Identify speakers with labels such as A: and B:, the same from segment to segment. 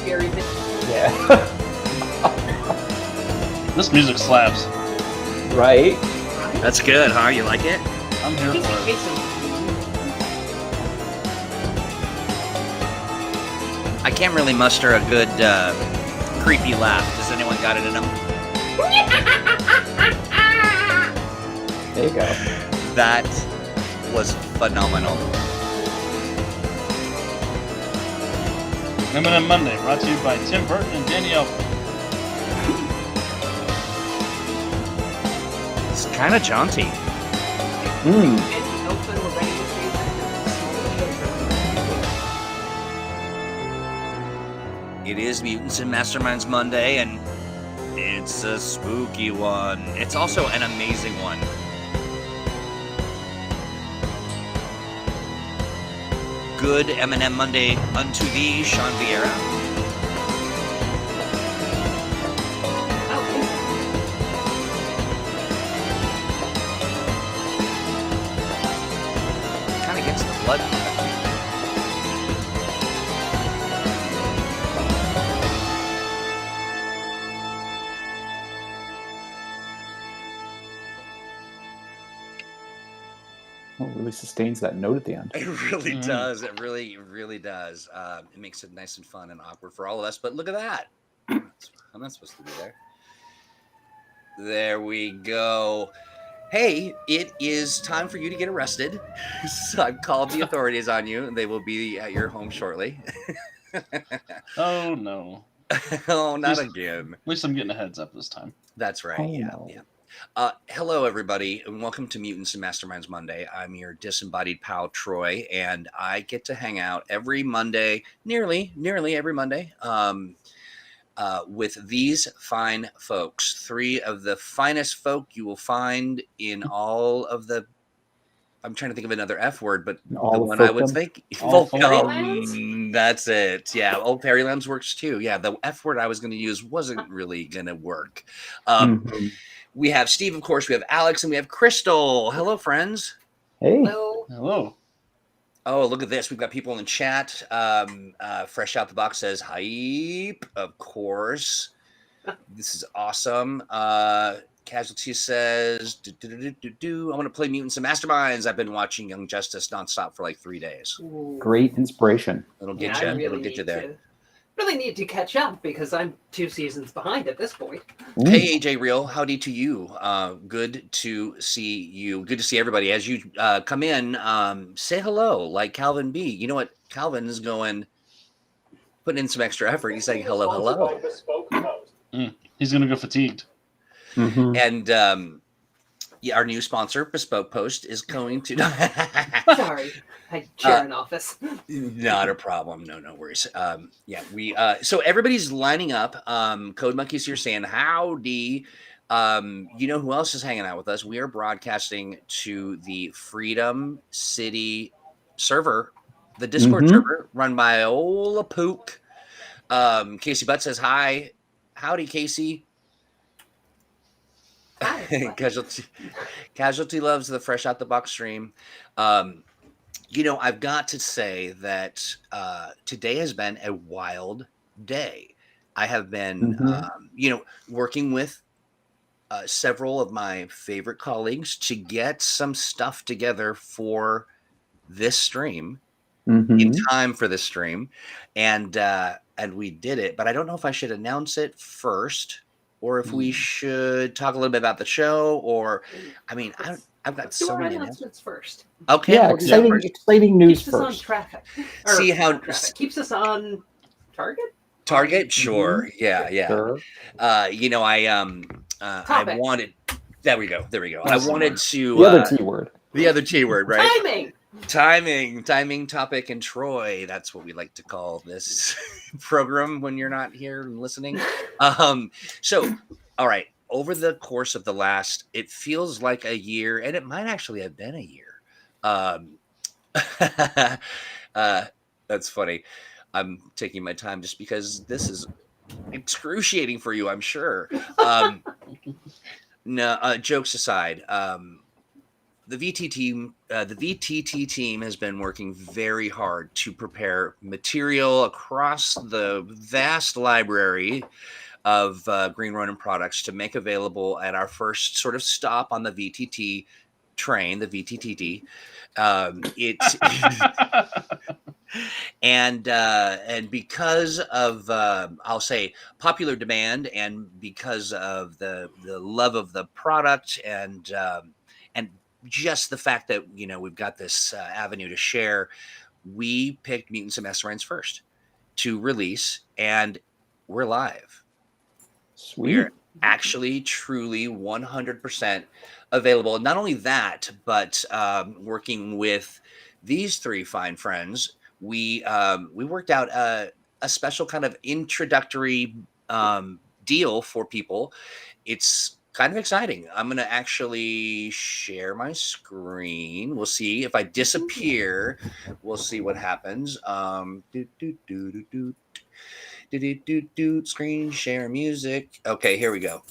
A: scary thing.
B: Yeah.
C: This music slaps.
B: Right?
D: That's good, huh? You like it?
C: I'm here
A: Casey
C: for it.
A: Kasem.
D: I can't really muster a good creepy laugh. Does anyone got it in them?
B: There you go.
D: That was phenomenal.
C: M&M Monday, brought to you by Tim Burton and Danielle.
D: It's kind of jaunty.
B: Mm.
A: And Elfin were ready to see the small children.
D: It is Mutants and Masterminds Monday, and it's a spooky one. It's also an amazing one. Good M&M Monday unto thee, Sean Vieira. Kind of gets the blood.
B: Oh, it really sustains that note at the end.
D: It really does. It really does. It makes it nice and fun and awkward for all of us. But look at that. I'm not supposed to be there. There we go. Hey, it is time for you to get arrested. So I've called the authorities on you. They will be at your home shortly.
C: Oh, no.
D: Oh, not
C: Just-
D: again.
C: At least I'm getting a heads up this time.
D: That's right.
B: Oh,
D: Yeah.
B: no.
D: Yeah. Hello, everybody, and welcome to Mutants and Masterminds Monday. I'm your disembodied pal, Troy, and I get to hang out every Monday, nearly every Monday, with these fine folks. Three of the finest folk you will find in all of the... I'm trying to think of another F word, but
B: All
D: the
B: of
D: one I would
B: folkdom?
D: think...
C: All
A: Fairylands?
D: That's it. Yeah, old Fairylands works too. Yeah, the F word I was going to use wasn't really going to work.
B: Mhm.
D: We have Steve, of course. We have Alex, and we have Crystal. Hello, friends.
B: Hey.
A: Hello.
C: Hello.
D: Oh, look at this. We've got people in the chat. Fresh Out the Box says, hype, of course. This is awesome. Casualty says, I want to play Mutants and Masterminds. I've been watching Young Justice nonstop for like 3 days.
A: Ooh.
B: Great inspiration.
D: It'll
A: Yeah,
D: get
A: I
D: you.
A: really
D: It'll get you
A: need
D: there.
A: to really need to catch up because I'm 2 seasons behind at this point.
D: Hey, AJ Real, howdy to you. Good to see you. Good to see everybody. As you come in, say hello, like Calvin B. You know what? Calvin is putting in some extra effort. He's saying hello, hello.
C: He's going to go fatigued.
B: Mhm.
D: And yeah, our new sponsor, Bespoke Post, is going to...
A: Sorry, I chair an office.
D: Not a problem. No worries. Yeah, we so everybody's lining up. Code Monkey's here saying howdy. You know who else is hanging out with us? We are broadcasting to the Freedom City server, the Discord server run by Ola Pook. Casey Butt says hi. Howdy, Casey.
A: Hi.
D: Casualty loves the fresh out the box stream. You know, I've got to say that today has been a wild day. I have been, you know, working with several of my favorite colleagues to get some stuff together for this stream in time for this stream, and we did it. But I don't know if I should announce it first or if we should talk a little bit about the show. Or, I mean, I've got
A: Do
D: so
A: our
D: many
A: announcements first.
D: Okay.
B: Yeah,
D: we'll do that first.
B: exciting news
A: Keeps us on
B: first.
A: traffic.
D: See how-
A: not traffic. Keeps us on target.
D: Target, sure, yeah.
B: Sure.
D: You know, I
A: Topic.
D: wanted. There we go. I wanted to
B: The other T word.
D: the other T word, right?
A: Timing.
D: Timing, topic, and Troy. That's what we like to call this program when you're not here and listening. So, all right. Over the course of the last, it feels like a year, and it might actually have been a year. That's funny. I'm taking my time just because this is excruciating for you, I'm sure. No, jokes aside, the VTT team has been working very hard to prepare material across the vast library of Green Ronin products to make available at our first sort of stop on the VTT train, the VTTT. And because of I'll say popular demand, and because of the love of the product, and just the fact that we've got this avenue to share, we picked Mutants and Masterminds first to release, and we're live.
B: Sweet.
D: We're actually truly 100% available. Not only that, but working with these three fine friends, we worked out a special kind of introductory deal for people. It's kind of exciting. I'm going to actually share my screen. We'll see if I disappear. We'll see what happens. Screen share music. Okay, here we go.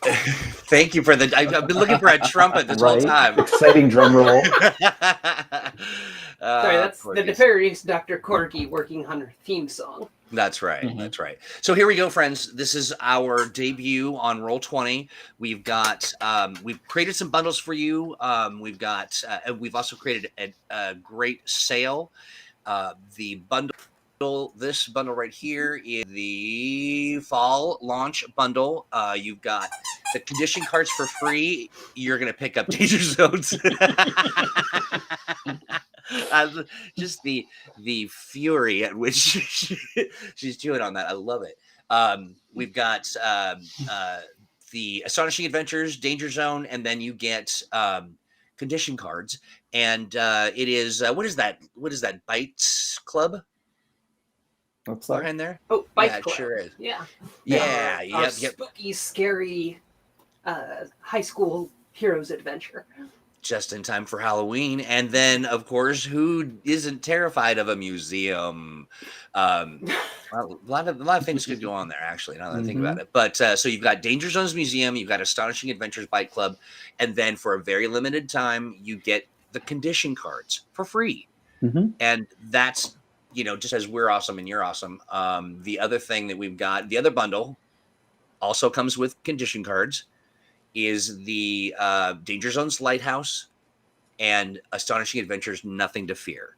D: Thank you for the. I've been looking for a trumpet this whole time.
B: Exciting drum roll.
A: Sorry, that's the nefarious Dr. Corgi working on her theme song.
D: That's right. That's right. So here we go, friends. This is our debut on Roll20. We've got we've created some bundles for you. We've also created a great sale. The bundle. This bundle right here is the fall launch bundle. You've got the condition cards for free. You're going to pick up Danger Zones. Just the fury at which she's chewing on that. I love it. We've got the Astonishing Adventures, Danger Zone, and then you get condition cards. And it is what is that? What is that? Bites Club?
B: Looks like
D: behind there.
A: Oh, Bike
D: yeah,
A: Club.
D: It sure is.
A: Yeah.
D: Yeah.
A: Spooky, scary high school heroes adventure.
D: Just in time for Halloween. And then, of course, who isn't terrified of a museum? A lot of things could go on there, actually, now that I think about it. But so you've got Danger Zones Museum, you've got Astonishing Adventures Bike Club, and then for a very limited time, you get the condition cards for free. And that's, just as we're awesome and you're awesome. The other thing that we've got, the other bundle also comes with condition cards, is the Danger Zones Lighthouse and Astonishing Adventures Nothing to Fear.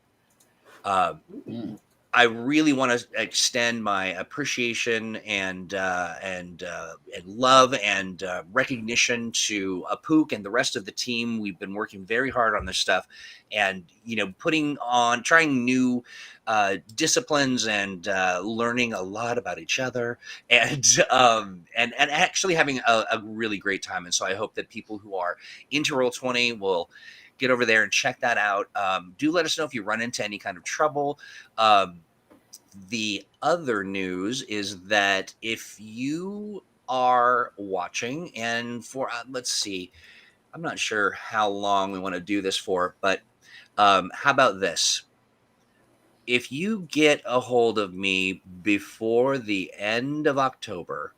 D: I really want to extend my appreciation and love and recognition to Apook and the rest of the team. We've been working very hard on this stuff, and trying new disciplines and learning a lot about each other, and actually having a really great time. And so I hope that people who are into Roll20 will get over there and check that out. Do let us know if you run into any kind of trouble. The other news is that if you are watching, and for let's see, I'm not sure how long we want to do this for, but how about this? If you get a hold of me before the end of October,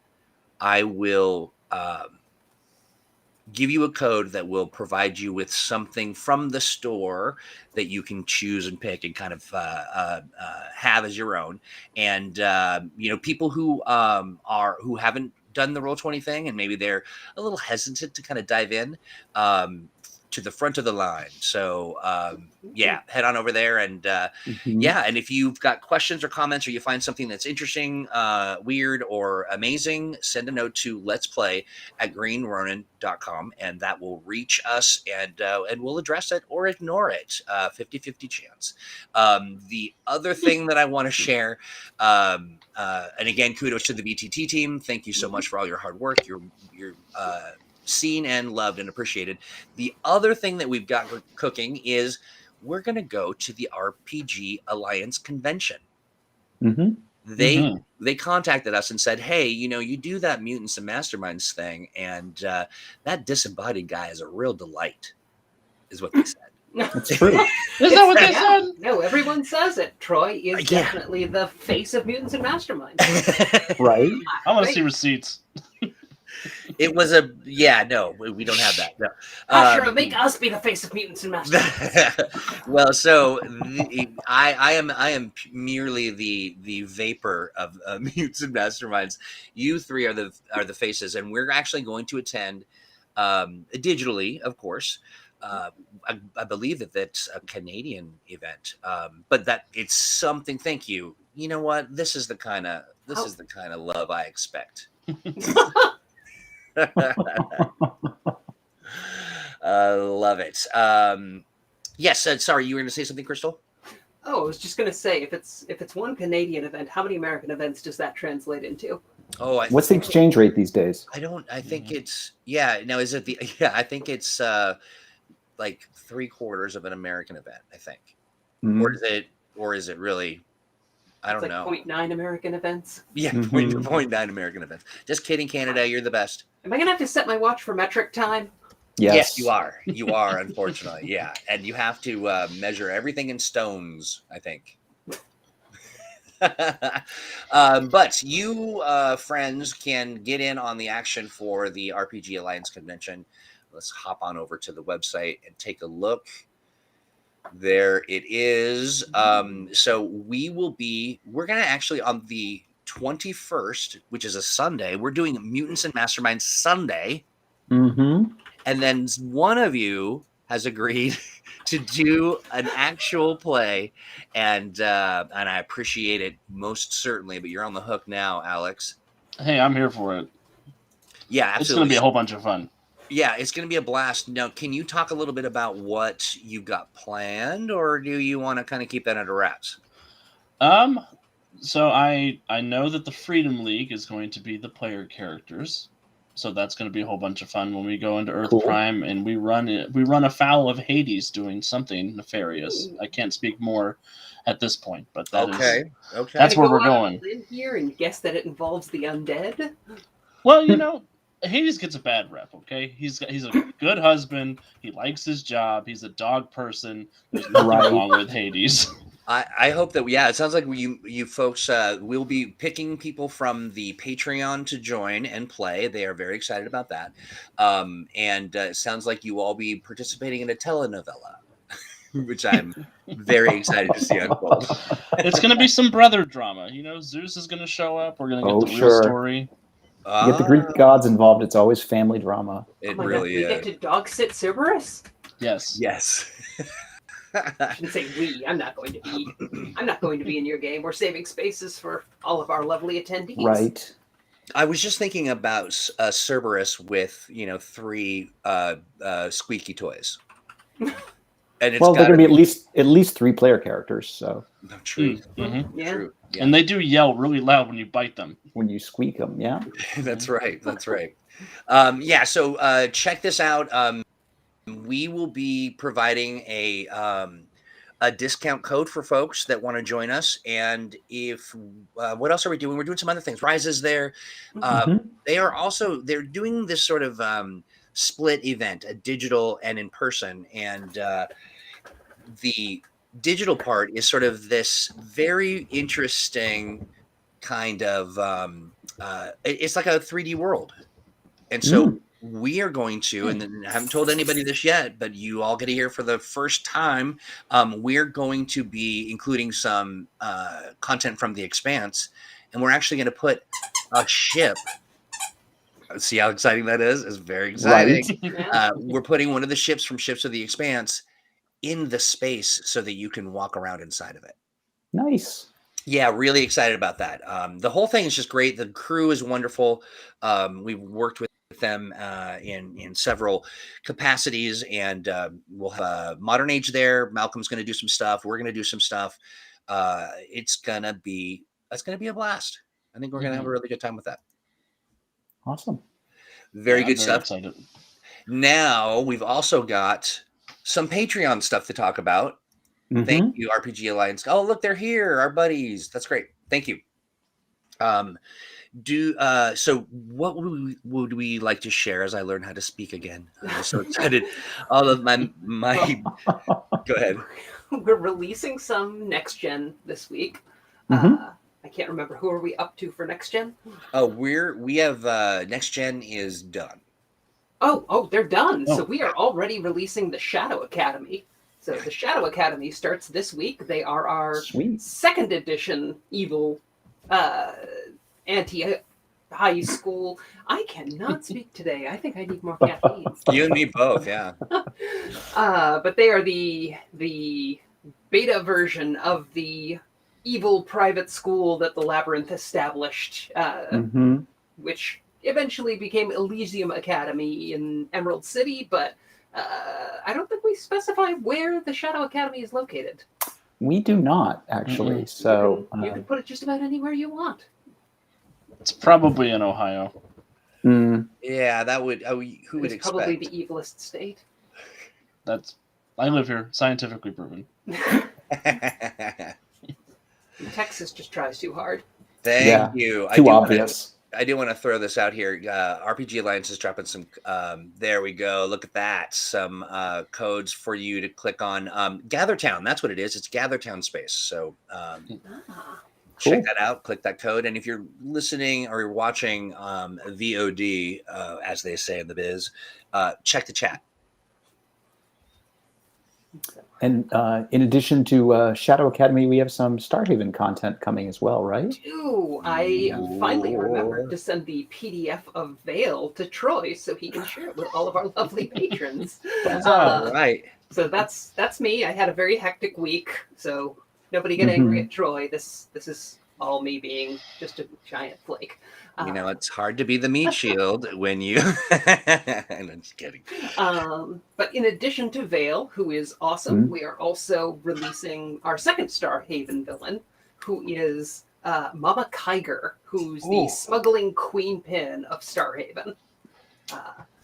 D: I will give you a code that will provide you with something from the store that you can choose and pick and kind of have as your own. And people who haven't done the Roll20 thing, and maybe they're a little hesitant to kind of dive in to the front of the line. So head on over there, and and if you've got questions or comments, or you find something that's interesting, weird, or amazing, send a note to letsplay@greenronin.com, and that will reach us, and we'll address it or ignore it. 50-50 chance. The other thing that I want to share, and again, kudos to the VTT team. Thank you so much for all your hard work. You're seen and loved and appreciated. The other thing that we've got cooking is we're going to go to the RPG Alliance convention. They contacted us and said, hey, you do that Mutants and Masterminds thing, and that disembodied guy is a real delight, is what they said.
B: That's true.
C: Is that what they said?
A: No, everyone says it. Troy is definitely the face of Mutants and Masterminds.
B: Right?
C: I want to see receipts.
D: It was no, we don't have that. No.
A: Asher, make us be the face of Mutants and Masterminds.
D: Well, so I am merely the vapor of Mutants and Masterminds. You three are the faces, and we're actually going to attend digitally, of course. I believe that that's a Canadian event, but that it's something. Thank you. You know what? This is the kind of love I expect. Love it. Yes. Sorry, you were going to say something, Crystal?
A: Oh, I was just going to say, if it's one Canadian event, how many American events does that translate into?
D: Oh,
B: What's the exchange rate these days?
D: I think it's Now, is it I think it's like 3/4 of an American event. I think, or is it really? I don't know.
A: 0.9 American events.
D: Yeah, 0.9 American events. Just kidding, Canada. You're the best.
A: Am I going to have to set my watch for metric time?
B: Yes,
D: you are. You are, unfortunately. Yeah, and you have to measure everything in stones, I think. But you, friends, can get in on the action for the RPG Alliance convention. Let's hop on over to the website and take a look. There it is. So we're going to actually on the 21st, which is a Sunday, we're doing Mutants and Masterminds Sunday.
B: Mm-hmm.
D: And then one of you has agreed to do an actual play, and I appreciate it most certainly. But you're on the hook now, Alex.
C: Hey, I'm here for it.
D: Yeah, absolutely.
C: It's going to be a whole bunch of fun.
D: Yeah, it's going to be a blast. Now, can you talk a little bit about what you've got planned, or do you want to kind of keep that under wraps?
C: So I know that the Freedom League is going to be the player characters. So that's going to be a whole bunch of fun when we go into Earth Prime and we run afoul of Hades doing something nefarious. I can't speak more at this point, but
D: okay.
C: That's where we're going.
A: In here and guess that it involves the undead.
C: Well, Hades gets a bad rep. Okay, he's a good husband. He likes his job. He's a dog person. There's nothing wrong with Hades.
D: I hope that it sounds like you folks will be picking people from the Patreon to join and play. They are very excited about that, and it sounds like you all be participating in a telenovela, which I'm very excited to see unfold.
C: It's going to be some brother drama. Zeus is going to show up. We're going to get the real story.
B: You get the Greek gods involved. It's always family drama.
D: It really is.
A: We get to dog sit Cerberus?
C: Yes.
A: I shouldn't say we. I'm not going to be in your game. We're saving spaces for all of our lovely attendees.
B: Right.
D: I was just thinking about Cerberus with 3 squeaky toys. And
B: they're going to be at least 3 player characters. So
D: true.
C: Mm-hmm.
A: Yeah.
D: True. Yeah.
C: And they do yell really loud when you bite them.
B: When you squeak them, yeah.
D: That's right. So check this out. We will be providing a discount code for folks that want to join us. And if what else are we doing? We're doing some other things. Rise is there. They're doing this sort of split event, a digital and in person. And the digital part is sort of this very interesting kind of it's like a 3D world. And so we are going to, and I haven't told anybody this yet, but you all get to hear for the first time, we're going to be including some content from The Expanse, and we're actually going to put a ship. See how exciting that is? It's very exciting. Right. We're putting one of the ships from Ships of the Expanse in the space so that you can walk around inside of it.
B: Nice.
D: Yeah, really excited about that. The whole thing is just great. The crew is wonderful. We've worked with them in several capacities, and we'll have Modern Age there. Malcolm's going to do some stuff. We're going to do some stuff. It's going to be a blast. I think we're going to have a really good time with that.
B: Awesome.
D: Very good stuff.
C: Excited.
D: Now we've also got some Patreon stuff to talk about. Thank you, RPG Alliance. Oh, look, they're here, our buddies. That's great. Thank you. So what would we like to share as I learn how to speak again? I'm so excited. All of my go ahead.
A: We're releasing some next gen this week. I I can't remember, who are we up to for next gen?
D: Oh, we have next gen is done.
A: Oh, they're done.
C: Oh.
A: So we are already releasing the Shadow Academy. So the Shadow Academy starts this week. They are our
B: Sweet.
A: second edition evil anti-high school. I cannot speak today. I think I need more caffeine.
D: You and me both, yeah.
A: But they are the beta version of the evil private school that the Labyrinth established,
B: Mm-hmm.
A: which eventually became Elysium Academy in Emerald City, but I don't think we specify where the Shadow Academy is located.
B: We do not, actually.
C: Mhm.
B: So
A: You can put it just about anywhere you want.
C: It's probably in Ohio.
D: Yeah, that would. Who would
A: It's
D: expect?
A: probably the evilest state.
C: I live here, scientifically proven.
A: Texas just tries too hard.
D: Thank you.
B: too obvious.
D: I do want to throw this out here. RPG Alliance is dropping some. There we go. Look at that. Some codes for you to click on. GatherTown. That's what it is. It's GatherTown space. So check that out. Click that code. And if you're listening or you're watching VOD, as they say in the biz, check the chat.
B: And in addition to Shadow Academy, we have some Starhaven content coming as well, right?
A: Ooh, I finally remembered to send the PDF of Veil to Troy so he can share it with all of our lovely patrons.
D: All right.
A: So that's me. I had a very hectic week, so nobody get angry at Troy. This is all me being just a giant flake.
D: You know, it's hard to be the meat shield when you. I'm just kidding.
A: But in addition to Veil, who is awesome, we are also releasing our second Starhaven villain, who is Mama Kaiger, who's the smuggling queen pin of Starhaven.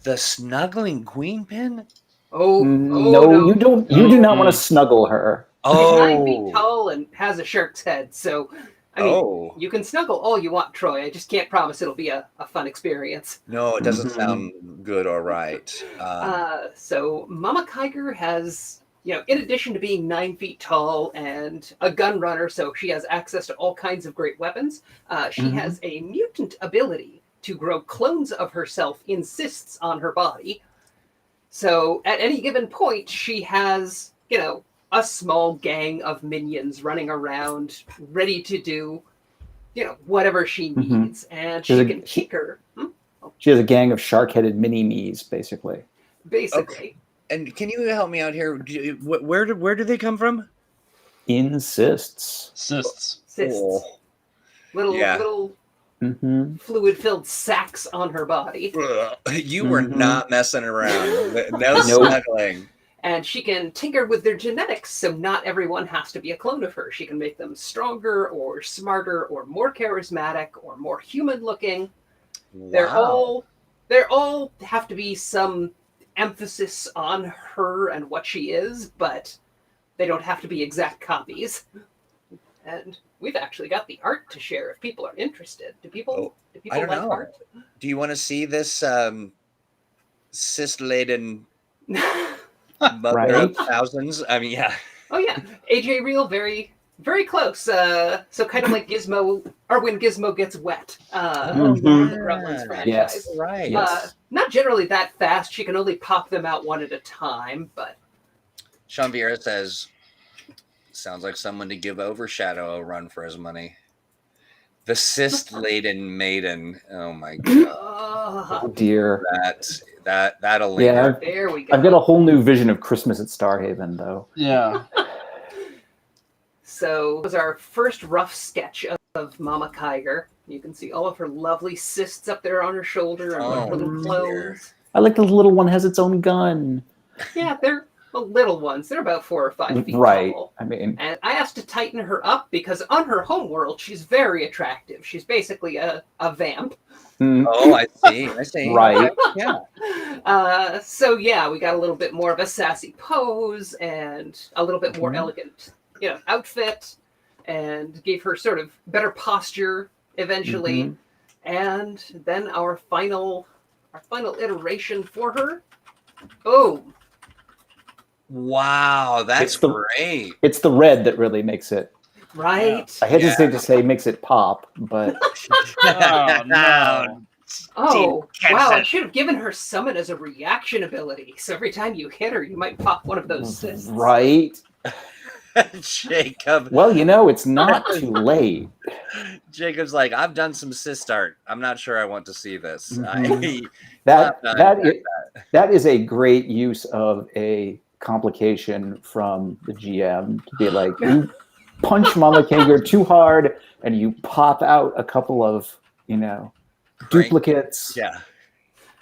D: The snuggling queen pin?
B: No, you don't. You do not want to snuggle her.
A: She's 9 feet tall and has a shark's head, so. I mean, you can snuggle all you want, Troy. I just can't promise it'll be a fun experience.
D: No, it doesn't sound good or right.
A: So Mama Kaiger has, in addition to being 9 feet tall and a gun runner, so she has access to all kinds of great weapons, she has a mutant ability to grow clones of herself in cysts on her body. So at any given point, she has, a small gang of minions running around, ready to do, whatever she needs, and she can kick her.
B: She has a gang of shark-headed mini-me's, basically.
A: Basically.
D: Okay. And can you help me out here? Where do they come from?
B: In cysts.
C: Cysts.
A: Cysts. Little fluid-filled sacs on her body.
D: You were not messing around. No snuggling.
A: And she can tinker with their genetics, so not everyone has to be a clone of her. She can make them stronger or smarter or more charismatic or more human-looking.
D: Wow.
A: They're all have to be some emphasis on her and what she is, but they don't have to be exact copies. And we've actually got the art to share if people are interested. Do people
D: I don't
A: like
D: know.
A: art?
D: Do you want to see this cyst-laden mother of thousands? I mean, yeah.
A: Oh yeah, AJ Real, very, very close. So kind of like Gizmo, or when Gizmo gets wet. The Gremlins franchise.
B: Yes.
D: Right.
A: Not generally that fast. She can only pop them out one at a time. But
D: Sean Vieira says, "Sounds like someone to give Overshadow a run for his money." The cyst-laden maiden. Oh my god.
B: Oh dear.
D: That'll
B: linger.
D: linger.
A: Yeah, there we go.
B: I've got a whole new vision of Christmas at Starhaven, though.
C: Yeah.
A: So it was our first rough sketch of Mama Kaiger. You can see all of her lovely cysts up there on her shoulder and her little clothes.
B: I like the little one has its own gun.
A: Yeah, they're the little ones. They're about 4 or 5 feet tall.
B: I mean,
A: and I asked to tighten her up because on her homeworld, she's very attractive. She's basically a vamp.
D: Oh, I see.
B: Right.
D: Yeah.
A: So yeah, we got a little bit more of a sassy pose and a little bit more elegant, outfit, and gave her sort of better posture eventually. And then our final iteration for her. Boom.
D: Wow, that's great.
B: It's the red that really makes it.
A: Right?
B: I hesitate to say makes it pop, but
C: Oh, no.
A: Oh,
D: Team
A: wow, I
D: Kansas.
A: should have given her summon as a reaction ability. So every time you hit her, you might pop one of those cysts.
B: right.
D: Jacob.
B: Well, it's not too late.
D: Jacob's like, I've done some cyst art. I'm not sure I want to see this.
B: Mhm.
D: Well,
B: That is a great use of a complication from the GM to be like, you punch Mama Kaiger too hard and you pop out a couple of, duplicates.
D: Yeah.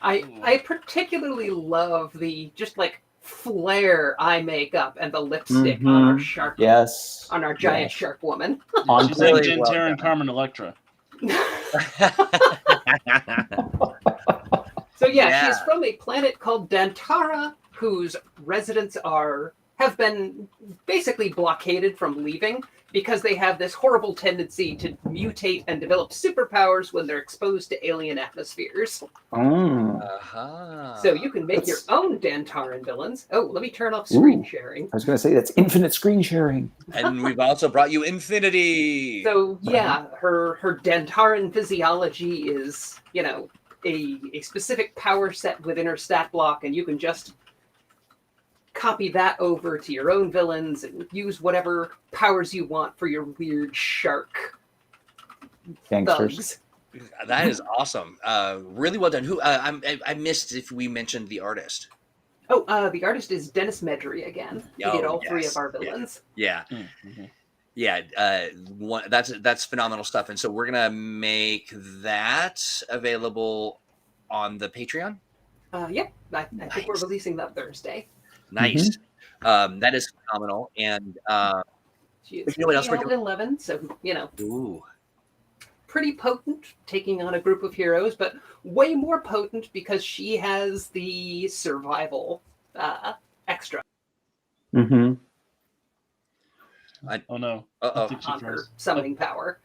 A: I particularly love the just like flare eye makeup and the lipstick on our shark.
B: Yes.
A: On our giant shark woman.
B: On
C: She's
B: point.
C: like Dantara and Carmen Electra.
A: So she's from a planet called Dantara, whose residents have been basically blockaded from leaving because they have this horrible tendency to mutate and develop superpowers when they're exposed to alien atmospheres. So you can make your own Dantaran villains. Oh, let me turn off screen sharing.
B: I was going to say that's infinite screen sharing.
D: And we've also brought you Infinity.
A: So her Dantaran physiology is, a specific power set within her stat block, and you can just copy that over to your own villains and use whatever powers you want for your weird shark
B: Gangsters.
A: thugs.
D: That is awesome. Really well done. Who I missed if we mentioned the artist.
A: Oh, the artist is Dennis Medry again. He did all three of our villains.
D: Yeah.
C: Mm-hmm.
D: Yeah, that's phenomenal stuff. And so we're gonna make that available on the Patreon.
A: I think we're releasing that Thursday.
D: Nice. That is phenomenal. And
A: She is
D: what else we're
A: level
D: doing?
A: 11, so
D: Ooh.
A: pretty potent, taking on a group of heroes, but way more potent because she has the survival extra.
B: Mm-hmm.
C: Oh no.
D: Uh-oh.
C: I think she
A: On her
C: froze.
A: summoning power.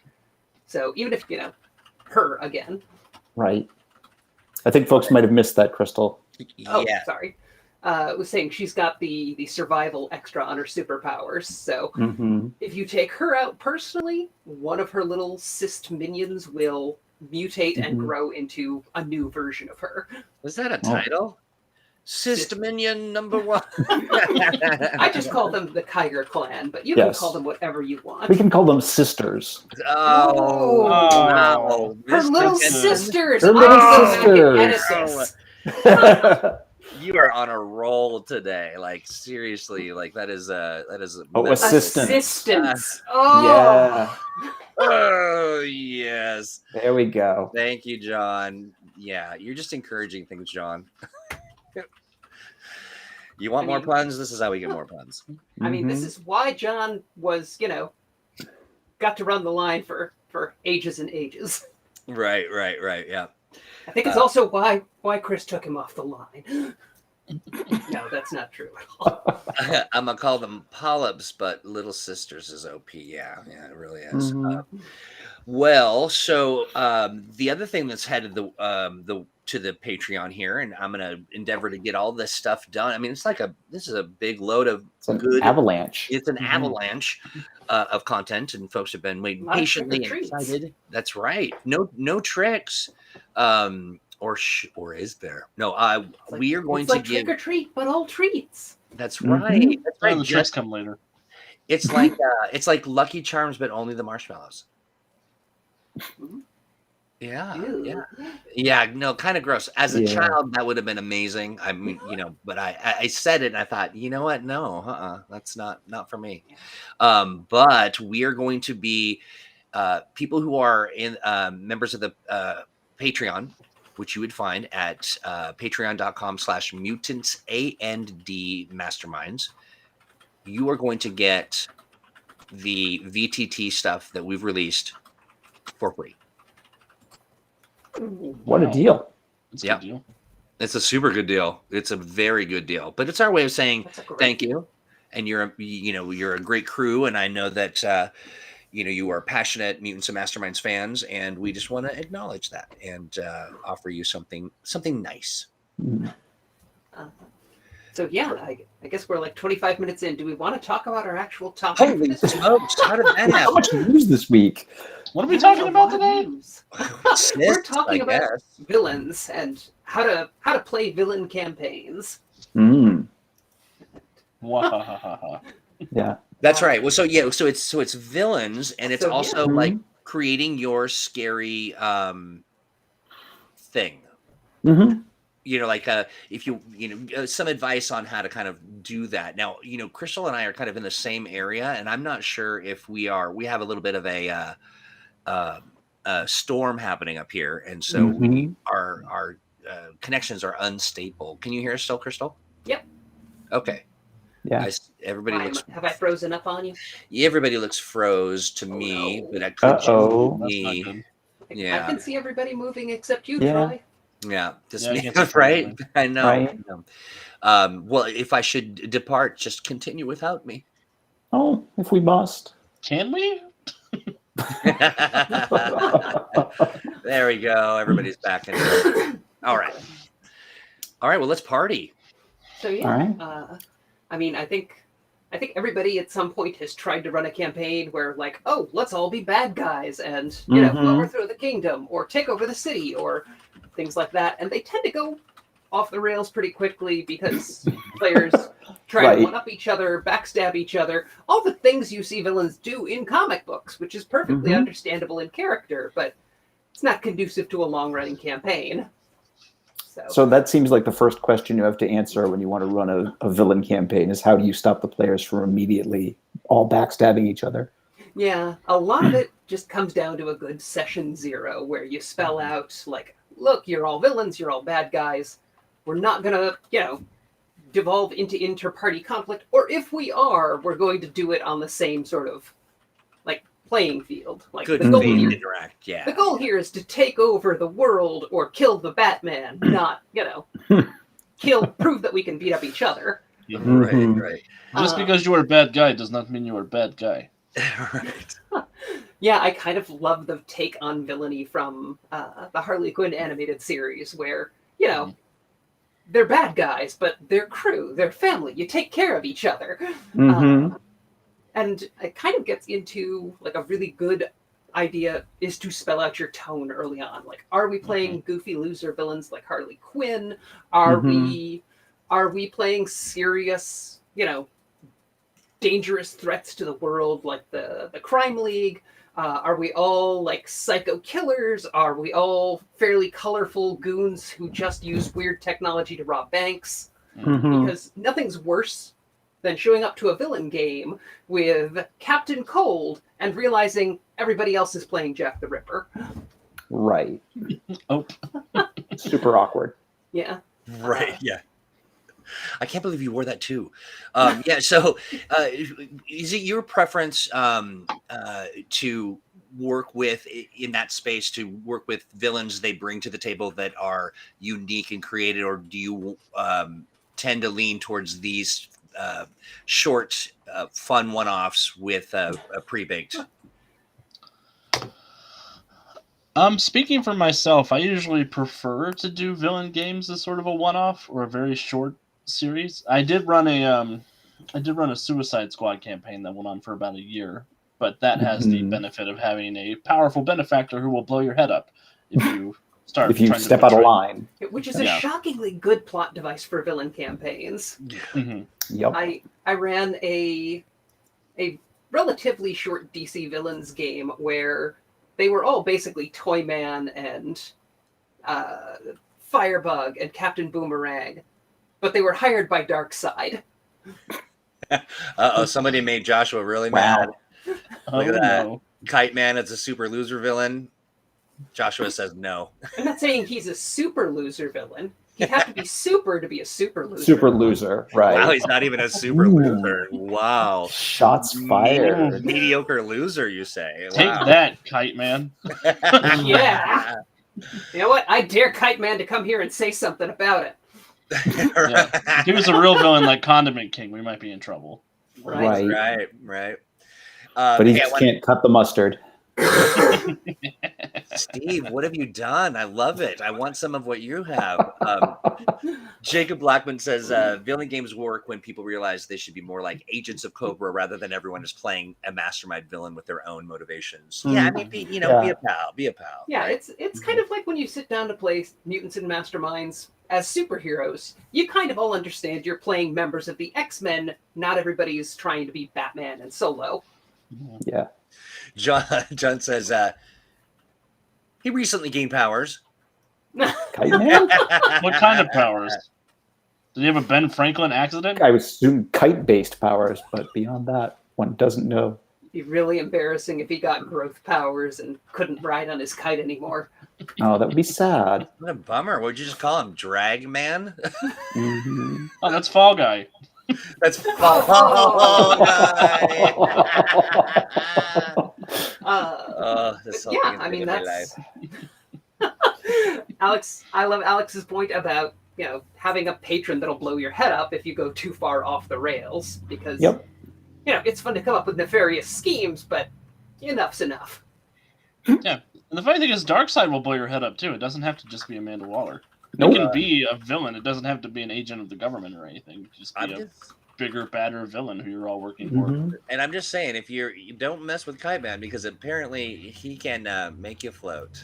A: So even if, her again.
B: Right. I think folks might have missed that, Crystal.
A: Oh,
D: Yeah.
A: sorry. I was saying she's got the survival extra on her superpowers. So if you take her out personally, one of her little cyst minions will mutate and grow into a new version of her.
D: Was that a title? Cyst Minion number 1.
A: I just call them the Kaiger clan, but you can call them whatever you want.
B: We can call them sisters.
D: Oh, wow.
A: Her little sisters.
B: Her little sisters.
D: You are on a roll today. Like seriously, like that is
B: assistance.
A: Oh
B: yeah.
D: Oh yes.
B: There we go.
D: Thank you, John. Yeah, you're just encouraging things, John. You want more puns? This is how we get more puns.
A: I mean, this is why John was, got to run the line for ages and ages.
D: Right. Yeah.
A: I think it's also why Chris took him off the line. No, that's not true at all.
D: I'm gonna call them polyps, but little sisters is OP. Yeah, it really is. Well, so the other thing that's headed to the Patreon here, and I'm gonna endeavor to get all this stuff done. I mean, this is a big load of good
B: avalanche.
D: It's an avalanche of content, and folks have been waiting patiently and excited. That's right. No tricks. Or is there? No, we are going to give
A: trick or treat, but all treats.
D: That's right. That's right.
C: The tricks come later.
D: It's like Lucky Charms, but only the marshmallows. Yeah. No, kind of gross. As a child, that would have been amazing. I mean, but I said it and I thought, you know what? No, that's not for me. But we are going to be people who are in members of the Patreon, which you would find at patreon.com/mutants and masterminds. You are going to get the VTT stuff that we've released for free.
B: What a deal.
C: It's a good deal.
D: It's a super good deal. It's a very good deal. But it's our way of saying thank you. And you're a great crew. And I know that you are passionate Mutants and Masterminds fans, and we just want to acknowledge that and offer you something nice.
A: So yeah, I guess we're like 25 minutes in. Do we want to talk about our actual topic?
D: Holy smokes! How did that
B: How
D: happen?
B: much news this week?
C: What are we talking about today?
A: We're talking about villains and how to play villain campaigns.
B: Yeah,
D: that's right. Well, so it's villains, and it's also like creating your scary thing. Like if some advice on how to kind of do that. Now, Crystal and I are kind of in the same area, and I'm not sure if we have a little bit of a storm happening up here, and so our connections are unstable. Can you hear us still, Crystal?
A: Yep.
D: Okay.
B: Yeah.
D: Everybody looks.
A: Have I frozen up on you?
D: Everybody looks froze to me,
A: no.
D: but that could just be me.
A: I can see everybody moving except you,
B: Yeah.
A: Troy.
D: Yeah, just
C: Yeah,
D: me,
C: I can
D: right? I know.
B: Right.
D: Well, if I should depart, just continue without me.
B: Oh, if we must.
C: Can we?
D: There we go. Everybody's back in there. All right. Well, let's party.
A: So yeah, I mean, I think everybody at some point has tried to run a campaign where, like, oh, let's all be bad guys and overthrow the kingdom or take over the city or things like that, and they tend to go off the rails pretty quickly because players try to one-up each other, backstab each other, all the things you see villains do in comic books, which is perfectly understandable in character, but it's not conducive to a long-running campaign.
B: So that seems like the first question you have to answer when you want to run a villain campaign is how do you stop the players from immediately all backstabbing each other?
A: Yeah, a lot of it just comes down to a good session 0 where you spell out, like, look, you're all villains, you're all bad guys. We're not going to, devolve into inter-party conflict. Or if we are, we're going to do it on the same sort of, like, playing field. Like,
D: good
A: the goal
D: here, interact, yeah.
A: The goal here is to take over the world or kill the Batman, not, prove that we can beat up each other.
D: Right.
C: Just because you are a bad guy does not mean you are a bad guy.
D: Right.
A: Yeah, I kind of love the take on villainy from the Harley Quinn animated series where, they're bad guys, but they're crew, they're family. You take care of each other. And it kind of gets into, like, a really good idea is to spell out your tone early on. Like, are we playing goofy loser villains like Harley Quinn? Are we playing serious, dangerous threats to the world like the Crime League? Are we all like psycho killers? Are we all fairly colorful goons who just use weird technology to rob banks? Because nothing's worse than showing up to a villain game with Captain Cold and realizing everybody else is playing Jack the Ripper.
B: Right.
C: Oh.
B: Super awkward.
A: Yeah.
D: Right. Yeah. I can't believe you wore that too. Yeah. So, is it your preference to work with in that space to work with villains they bring to the table that are unique and created, or do you tend to lean towards these short, fun one-offs with a pre-baked?
C: Speaking for myself, I usually prefer to do villain games as sort of a one-off or a very short series. I did run a Suicide Squad campaign that went on for about a year, but that has the benefit of having a powerful benefactor who will blow your head up if you
B: step out of line.
A: Which is a shockingly good plot device for villain campaigns.
B: Yep.
A: I ran a relatively short DC villains game where they were all basically Toyman and Firebug and Captain Boomerang, but they were hired by Darkseid.
D: Somebody made Joshua really mad. Look at that.
C: No.
D: Kite Man is a super loser villain. Joshua says no.
A: I'm not saying he's a super loser villain. He'd have to be super to be a super loser.
B: Super loser, right.
D: Wow, he's not even a super loser. Wow.
B: Shots fired.
D: Mediocre loser, you say.
C: Take
D: Wow.
C: that, Kite Man.
A: Yeah. You know what? I dare Kite Man to come here and say something about it.
C: Yeah. If he was a real villain like Condiment King, we might be in trouble.
D: Right.
B: But he just can't cut the mustard.
D: Steve, what have you done? I love it. I want some of what you have. Jacob Blackman says villain games work when people realize they should be more like agents of Cobra rather than everyone is playing a mastermind villain with their own motivations. Yeah, I mean, be a pal.
A: Yeah,
D: right?
A: it's kind of like when you sit down to play Mutants and Masterminds as superheroes. You kind of all understand you're playing members of the X-Men. Not everybody's trying to be Batman and Solo.
B: Yeah.
D: John says he recently gained powers.
B: Kite Man?
C: What kind of powers? Did he have a Ben Franklin accident?
B: I would assume kite-based powers, but beyond that, one doesn't know.
A: It'd be really embarrassing if he got growth powers and couldn't ride on his kite anymore.
B: Oh, that would be sad.
D: What a bummer. What would you just call him? Drag Man?
B: Mm-hmm.
C: Oh, that's Fall Guy.
D: That's Fall Guy. That's
A: yeah, I mean, that's... Alex, I love Alex's point about, having a patron that'll blow your head up if you go too far off the rails, because, it's fun to come up with nefarious schemes, but enough's enough.
C: Yeah. And the funny thing is, Darkseid will blow your head up, too. It doesn't have to just be Amanda Waller.
B: Nope.
C: It can be a villain. It doesn't have to be an agent of the government or anything. Just be a bigger, badder villain who you're all working for.
D: And I'm just saying, if you don't mess with Kite Man, because apparently he can make you float.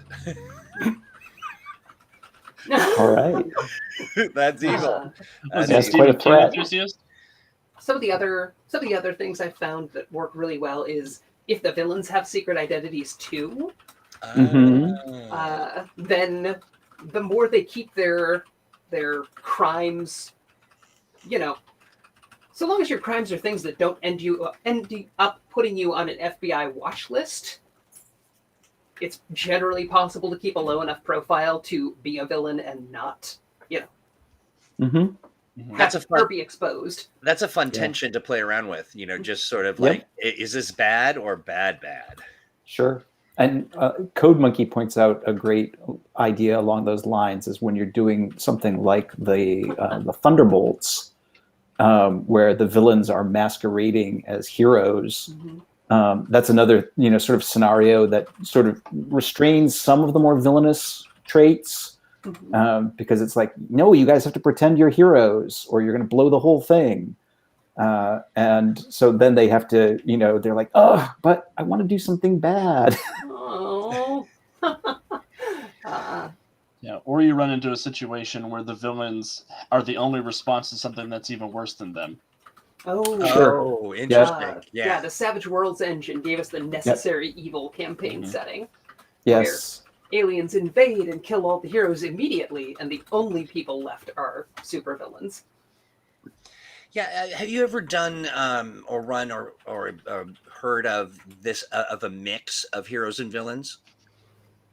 B: All right.
D: That's evil.
B: That's quite a threat.
A: Some of the other things I found that work really well is if the villains have secret identities too, then the more they keep their crimes, so long as your crimes are things that don't end up putting you on an FBI watch list, it's generally possible to keep a low enough profile to be a villain and not,
D: That's a fun,
A: or be exposed.
D: That's a fun tension to play around with, just sort of like, is this bad or bad?
B: Sure. And Code Monkey points out a great idea along those lines is when you're doing something like the Thunderbolts, where the villains are masquerading as heroes. That's another, sort of scenario that sort of restrains some of the more villainous traits, because it's like, no, you guys have to pretend you're heroes or you're going to blow the whole thing. And so then they have to, they're like, oh, but I want to do something bad.
A: Oh.
C: Yeah, or you run into a situation where the villains are the only response to something that's even worse than them.
A: Oh,
B: sure.
D: Oh, interesting.
A: Yeah, the Savage Worlds engine gave us the necessary evil campaign setting.
B: Yes.
A: Where aliens invade and kill all the heroes immediately, and the only people left are supervillains.
D: Yeah, have you ever done or run or heard of this of a mix of heroes and villains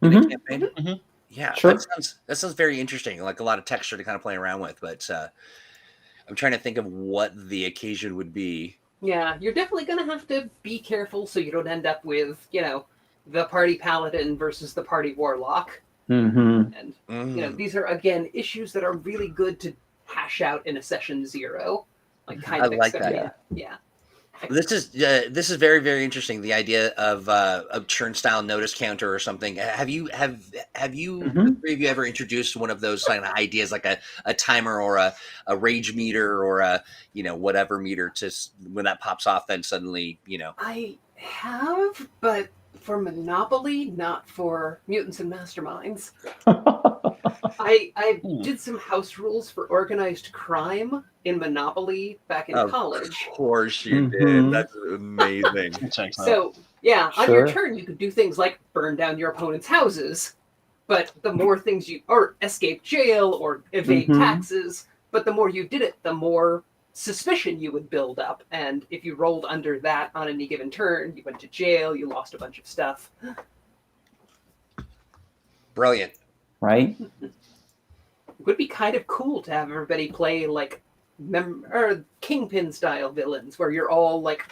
D: in a campaign? Yeah,
B: sure.
D: That sounds very interesting. Like a lot of texture to kind of play around with, but I'm trying to think of what the occasion would be.
A: Yeah, you're definitely going to have to be careful so you don't end up with, the party paladin versus the party warlock. And these are again issues that are really good to hash out in a session 0. Like kind of
D: like that.
A: Yeah.
D: This is very, very interesting. The idea of a churn style notice counter or something. Have you the three of you ever introduced one of those kind of ideas, like a timer or a rage meter or a whatever meter to when that pops off, then suddenly
A: I have, but for Monopoly, not for Mutants and Masterminds. I did some house rules for organized crime in Monopoly back in college.
D: Of course you did. That's amazing.
A: So, on your turn, you could do things like burn down your opponent's houses. But the more things or escape jail or evade taxes, but the more you did it, the more suspicion you would build up. And if you rolled under that on any given turn, you went to jail, you lost a bunch of stuff.
D: Brilliant.
B: Right?
A: It would be kind of cool to have everybody play like Kingpin style villains where you're all like,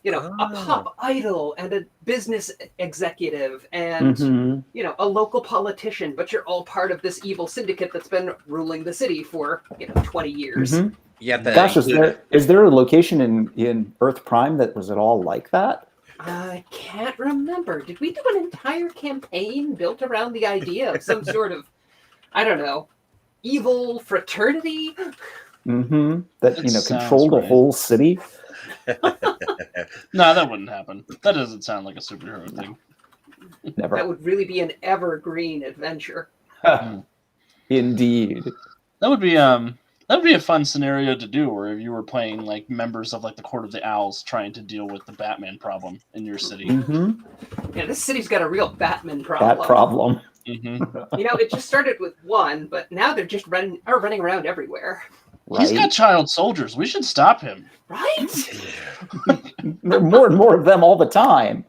A: a pop idol and a business executive and, a local politician, but you're all part of this evil syndicate that's been ruling the city for, 20 years.
D: Yeah.
B: Gosh, is there a location in Earth Prime that was at all like that?
A: I can't remember. Did we do an entire campaign built around the idea of some sort of, I don't know, evil fraternity?
B: That
C: It
B: controlled
C: sounds
B: a whole city.
C: No, that wouldn't happen. That doesn't sound like a superhero thing.
B: Never.
A: That would really be an evergreen adventure.
B: Indeed.
C: That would be a fun scenario to do, where you were playing like members of like the Court of the Owls trying to deal with the Batman problem in your city.
A: Yeah, this city's got a real Batman problem.
B: That problem.
A: It just started with one, but now they're just running around everywhere.
B: Right?
C: He's got child soldiers. We should stop him.
A: Right?
B: There are more and more of them all the time.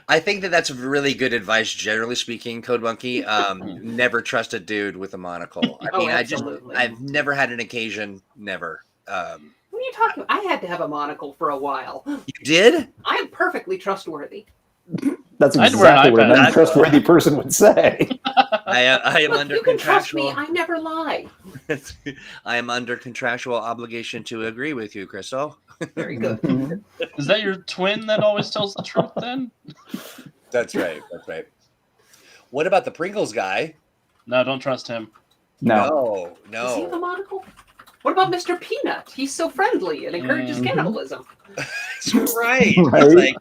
D: I think that's really good advice, generally speaking, Code Monkey. Never trust a dude with a monocle. I mean,
A: absolutely.
D: I've never had an occasion. Never.
A: What are you talking about? I had to have a monocle for a while.
D: You did?
A: I am perfectly trustworthy.
B: That's
C: I'd wear an
B: exactly what an
C: iPad.
B: untrustworthy person would say.
D: I am
A: Look,
D: under
A: you can trust me.
D: contractual.
A: I never lie.
D: I am under contractual obligation to agree with you, Crystal.
A: Very good.
C: Is that your twin that always tells the truth then?
D: That's right. That's right. What about the Pringles guy?
C: No, don't trust him.
B: No.
A: Does he have a monocle? What about Mr. Peanut? He's so friendly and encourages cannibalism.
D: That's right.
B: Right?
D: It's like,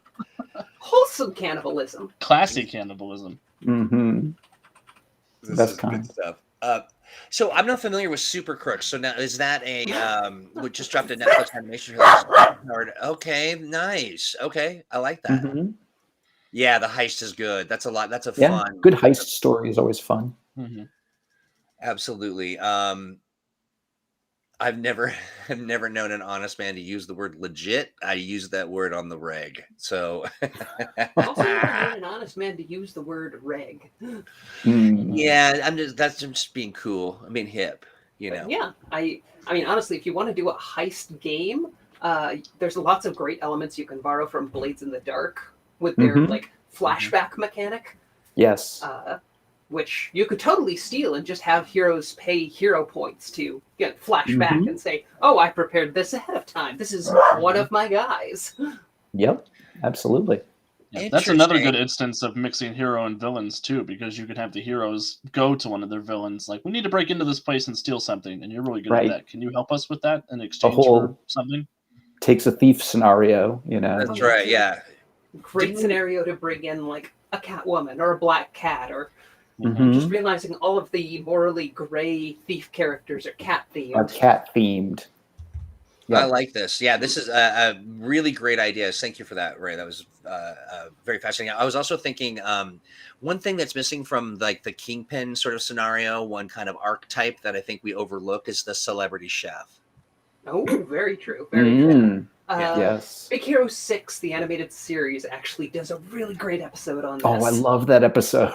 A: Wholesome cannibalism.
C: Classy cannibalism.
D: this
B: Best
D: is
B: kind.
D: good stuff. So I'm not familiar with Super Crooks. So now is that we just dropped a Netflix animation? Okay, nice. Okay, I like that. Yeah, the heist is good. That's a lot. That's a fun.
B: Good heist story is always fun.
D: Absolutely. I've never known an honest man to use the word legit. I use that word on the reg. So
A: Also, never an honest man to use the word reg.
D: yeah, that's just being cool. I mean hip,
A: But yeah, I mean honestly, if you want to do a heist game, there's lots of great elements you can borrow from Blades in the Dark with their like flashback mechanic.
B: Yes.
A: Which you could totally steal and just have heroes pay hero points to get flashback and say, "Oh, I prepared this ahead of time. This is one of my guys."
B: Yep, absolutely.
C: Yeah, that's another good instance of mixing hero and villains too, because you could have the heroes go to one of their villains, like, "We need to break into this place and steal something," and you're really good at that. Can you help us with that in exchange for something?
B: Takes a thief scenario,
D: That's right. Yeah.
A: Great scenario to bring in like a Catwoman or a Black Cat or. Just realizing all of the morally gray thief characters are cat themed.
B: Yep.
D: I like this. Yeah, this is a really great idea. Thank you for that, Ray. That was very fascinating. I was also thinking one thing that's missing from like the Kingpin sort of scenario, one kind of archetype that I think we overlook is the celebrity chef.
A: Oh, very true. Very true.
B: Yes.
A: Big Hero 6, the animated series, actually does a really great episode on this.
B: Oh, I love that episode.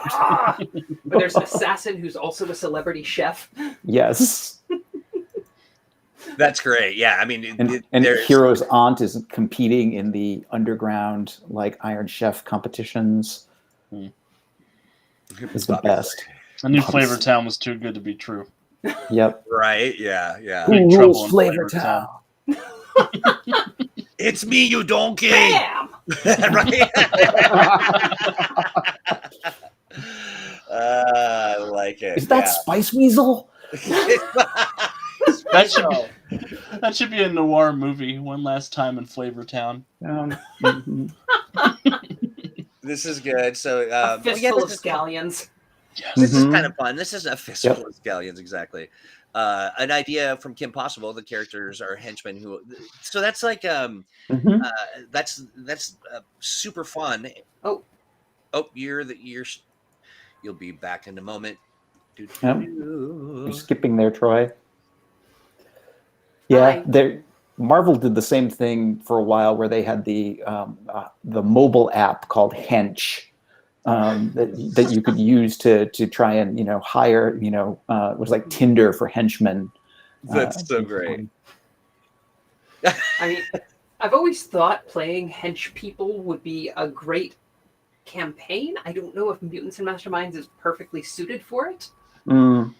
A: But there's an assassin who's also a celebrity chef.
B: Yes.
D: That's great. Yeah, I mean,
B: and Hero's aunt is competing in the underground like Iron Chef competitions. It's the best.
C: I knew Flavor Town was too good to be true.
B: Yep.
D: Right. Yeah. Yeah.
B: Who rules Flavor Town?
D: It's me, you donkey.
A: Bam!
D: Right. I like it.
B: Is that Spice Weasel?
C: That should be a noir movie. One Last Time in Flavor Town.
D: This is good. So,
A: a fistful of scallions.
C: Yes.
D: This is kind of fun. This is a fistful of scallions, exactly. An idea from Kim Possible. The characters are henchmen who. So that's like that's super fun. Oh, you'll be back in a moment.
B: You're skipping there, Troy. Yeah, Marvel did the same thing for a while, where they had the mobile app called Hench that you could use to try and hire. It was like Tinder for henchmen.
D: That's so great.
A: I mean, I've always thought playing hench people would be a great campaign. I don't know if Mutants and Masterminds is perfectly suited for it.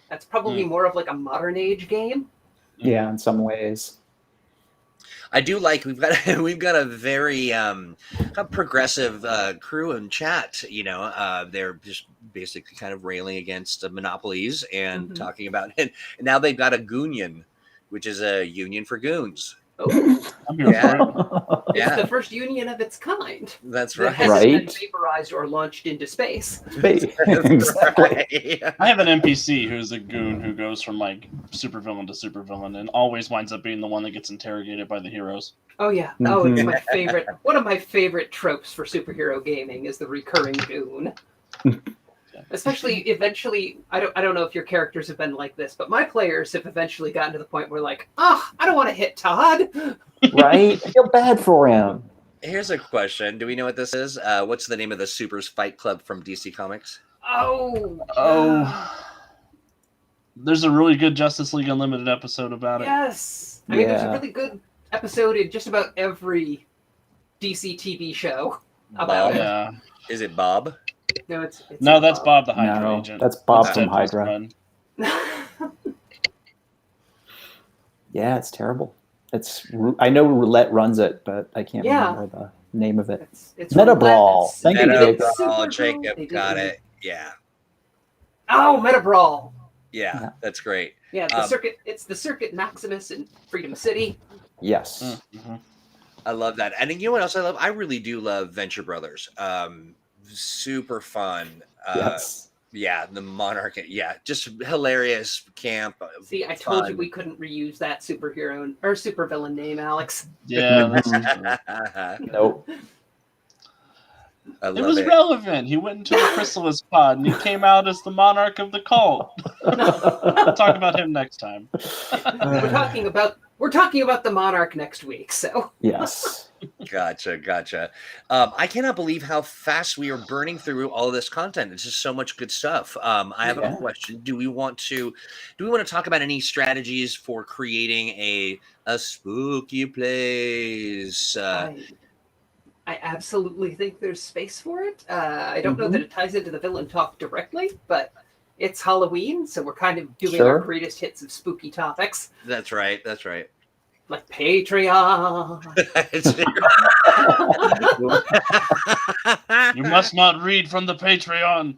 A: That's probably more of like a modern age game.
B: Yeah, in some ways.
D: I do like we've got a very progressive crew in chat. They're just basically kind of railing against monopolies and talking about it. And now they've got a goonion, which is a union for goons.
A: Oh,
C: I'm here for it.
A: it's the first union of its kind.
D: That's
A: That
D: right.
A: hasn't been vaporized or launched into space.
B: Exactly.
D: Right.
C: I have an NPC who's a goon who goes from like supervillain to supervillain and always winds up being the one that gets interrogated by the heroes.
A: Oh yeah. Oh, it's my favorite. One of my favorite tropes for superhero gaming is the recurring goon. Especially eventually, I don't know if your characters have been like this, but my players have eventually gotten to the point where like, I don't want to hit Todd.
B: Right? I feel bad for him.
D: Here's a question. Do we know what this is? What's the name of the Supers Fight Club from DC Comics?
C: Oh. There's a really good Justice League Unlimited episode about it.
A: Yes. I mean, there's a really good episode in just about every DC TV show about it.
C: Yeah.
D: Is it Bob?
A: No, it's
C: No, that's Bob the Hydra agent.
B: That's Bob
C: That's
B: from
C: Deadpool's
B: Hydra.
C: friend.
B: Yeah, it's terrible. I know Roulette runs it, but I can't remember the name of it.
A: It's
B: Meta Brawl. Thank you,
D: Meta
B: Jake.
D: Brawl. Jacob got it. Yeah.
A: Oh, Meta Brawl.
D: Yeah, that's great.
A: Yeah, the circuit. It's the Circuit Maximus in Freedom City.
B: Yes.
C: Mm-hmm.
D: I love that. And you know what else I love? I really do love Venture Brothers. Super fun.
B: Yes.
D: Yeah, the Monarch. Yeah, just hilarious camp.
A: See, I told you we couldn't reuse that superhero or supervillain name, Alex.
C: Yeah.
B: Nope.
D: I love
C: It was relevant. He went into the Chrysalis pod and he came out as the monarch of the cult. We'll talk about him next time.
A: We're talking about the Monarch next week, so
B: Yes.
D: Gotcha. I cannot believe how fast we are burning through all of this content. It's just so much good stuff. I have a question. Do we want to talk about any strategies for creating a spooky place?
A: I absolutely think there's space for it. I don't know that it ties into the villain talk directly, but it's Halloween, so we're kind of doing our greatest hits of spooky topics.
D: That's right.
A: Like Patreon.
C: You must not read from the Patreon.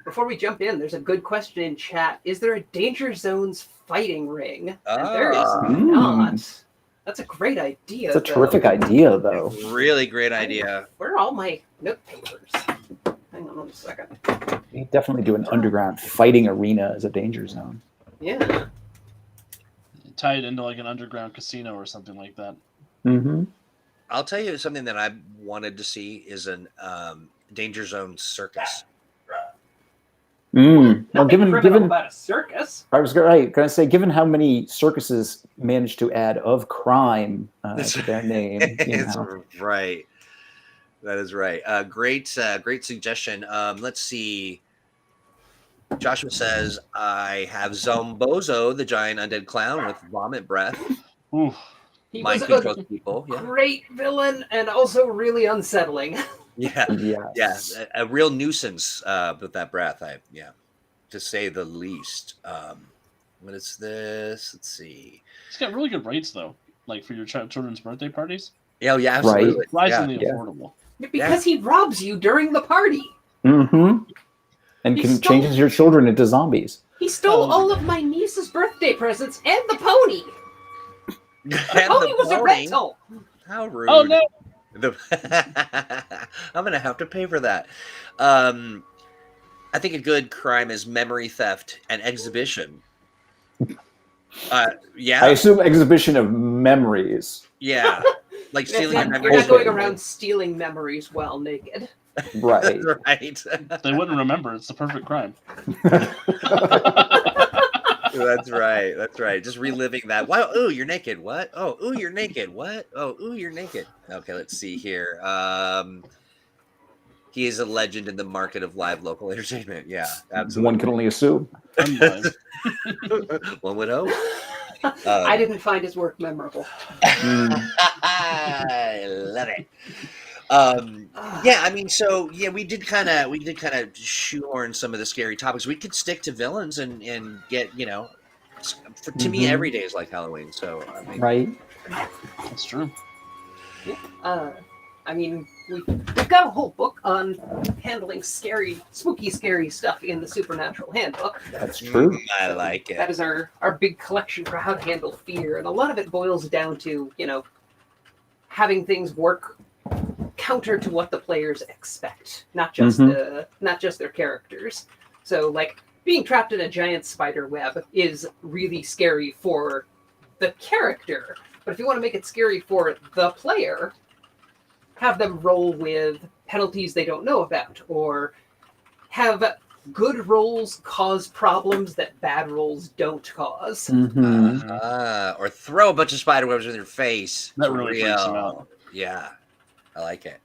A: Before we jump in, there's a good question in chat. Is there a Danger Zone's fighting ring? And there is not. That's a great idea.
B: It's a terrific idea, though.
D: Really great idea.
A: Where are all my note papers? Hang on a second.
B: We definitely do an underground fighting arena as a danger zone.
A: Yeah.
C: Tie it into like an underground casino or something like that.
B: Mm-hmm.
D: I'll tell you something that I wanted to see is an Danger Zone circus.
B: Well, given
A: about a circus.
B: I was going to say, given how many circuses managed to add of crime to their name,
D: That's right. That is right. Great suggestion. Let's see. Joshua says, I have Zombozo, the giant undead clown with vomit breath.
C: Ooh.
A: He
D: Mind
A: was
D: controls
A: a
D: people. Yeah.
A: great villain and also really unsettling.
D: Yeah.
B: Yes.
D: Yeah. A real nuisance with that breath. To say the least. What is this? Let's see.
C: It's got really good rates though, like for your children's birthday parties.
D: Yeah, absolutely.
C: Surprisingly affordable.
A: Because he robs you during the party.
B: Mm-hmm. And changes your children into zombies.
A: He stole all of my niece's birthday presents and the pony. The pony was a rental.
D: How rude.
C: Oh no.
D: I'm gonna have to pay for that. I think a good crime is memory theft and exhibition. Yeah.
B: I assume exhibition of memories.
D: Yeah. Like stealing your memories.
A: You're not going around stealing memories while naked.
B: Right.
D: Right.
C: They wouldn't remember. It's the perfect crime.
D: That's right. Just reliving that. Wow. Ooh, you're naked. What? Oh, ooh, you're naked. What? Oh, ooh, you're naked. Okay, let's see here. He is a legend in the market of live local entertainment. Yeah, absolutely.
B: One can only assume.
D: One would hope.
A: I didn't find his work memorable.
D: I love it. Yeah, I mean, so yeah, we did kind of shoehorn some of the scary topics. We could stick to villains and get To me, every day is like Halloween. So I mean,
B: Right.
C: That's true.
A: I mean, we've got a whole book on handling spooky, scary stuff in the Supernatural Handbook.
B: That's true.
D: I like it.
A: That is our big collection for how to handle fear. And a lot of it boils down to, having things work counter to what the players expect, not just their characters. So, like, being trapped in a giant spider web is really scary for the character. But if you want to make it scary for the player, have them roll with penalties they don't know about, or have good rolls cause problems that bad rolls don't cause.
D: Or throw a bunch of spider webs in your face.
C: That really freaks them out.
D: Yeah, I like it.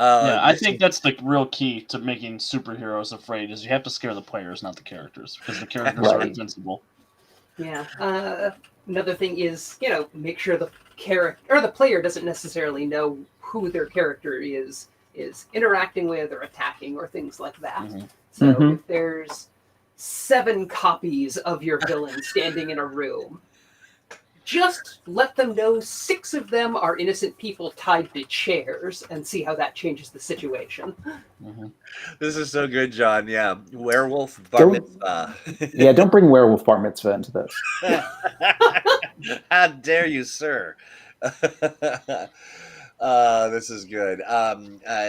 C: I think that's the real key to making superheroes afraid is you have to scare the players, not the characters, because the characters are invincible.
A: Yeah. Another thing is, make sure the character or the player doesn't necessarily know who their character is interacting with or attacking or things like that. So if there's 7 copies of your villain standing in a room, just let them know 6 of them are innocent people tied to chairs and see how that changes the situation.
D: This is so good, John. Yeah. Werewolf bar mitzvah.
B: Yeah, don't bring werewolf bar mitzvah into this.
D: How dare you, sir? This is good.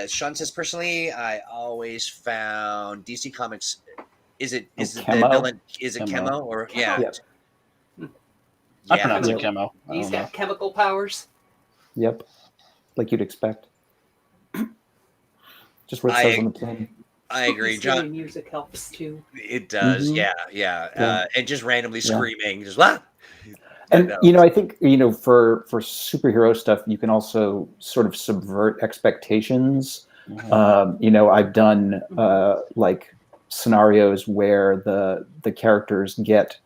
D: Sean says, personally, I always found DC Comics. Is it the villain? Is it Chemo or
B: Yep.
C: I pronounce it Chemo.
A: He's got chemical powers.
B: Yep, like you'd expect. Just what it says on the plane.
D: I agree, John.
A: Music helps too.
D: It does, yeah. And just randomly screaming, just what?
B: And I think for superhero stuff, you can also sort of subvert expectations. I've done like scenarios where the characters get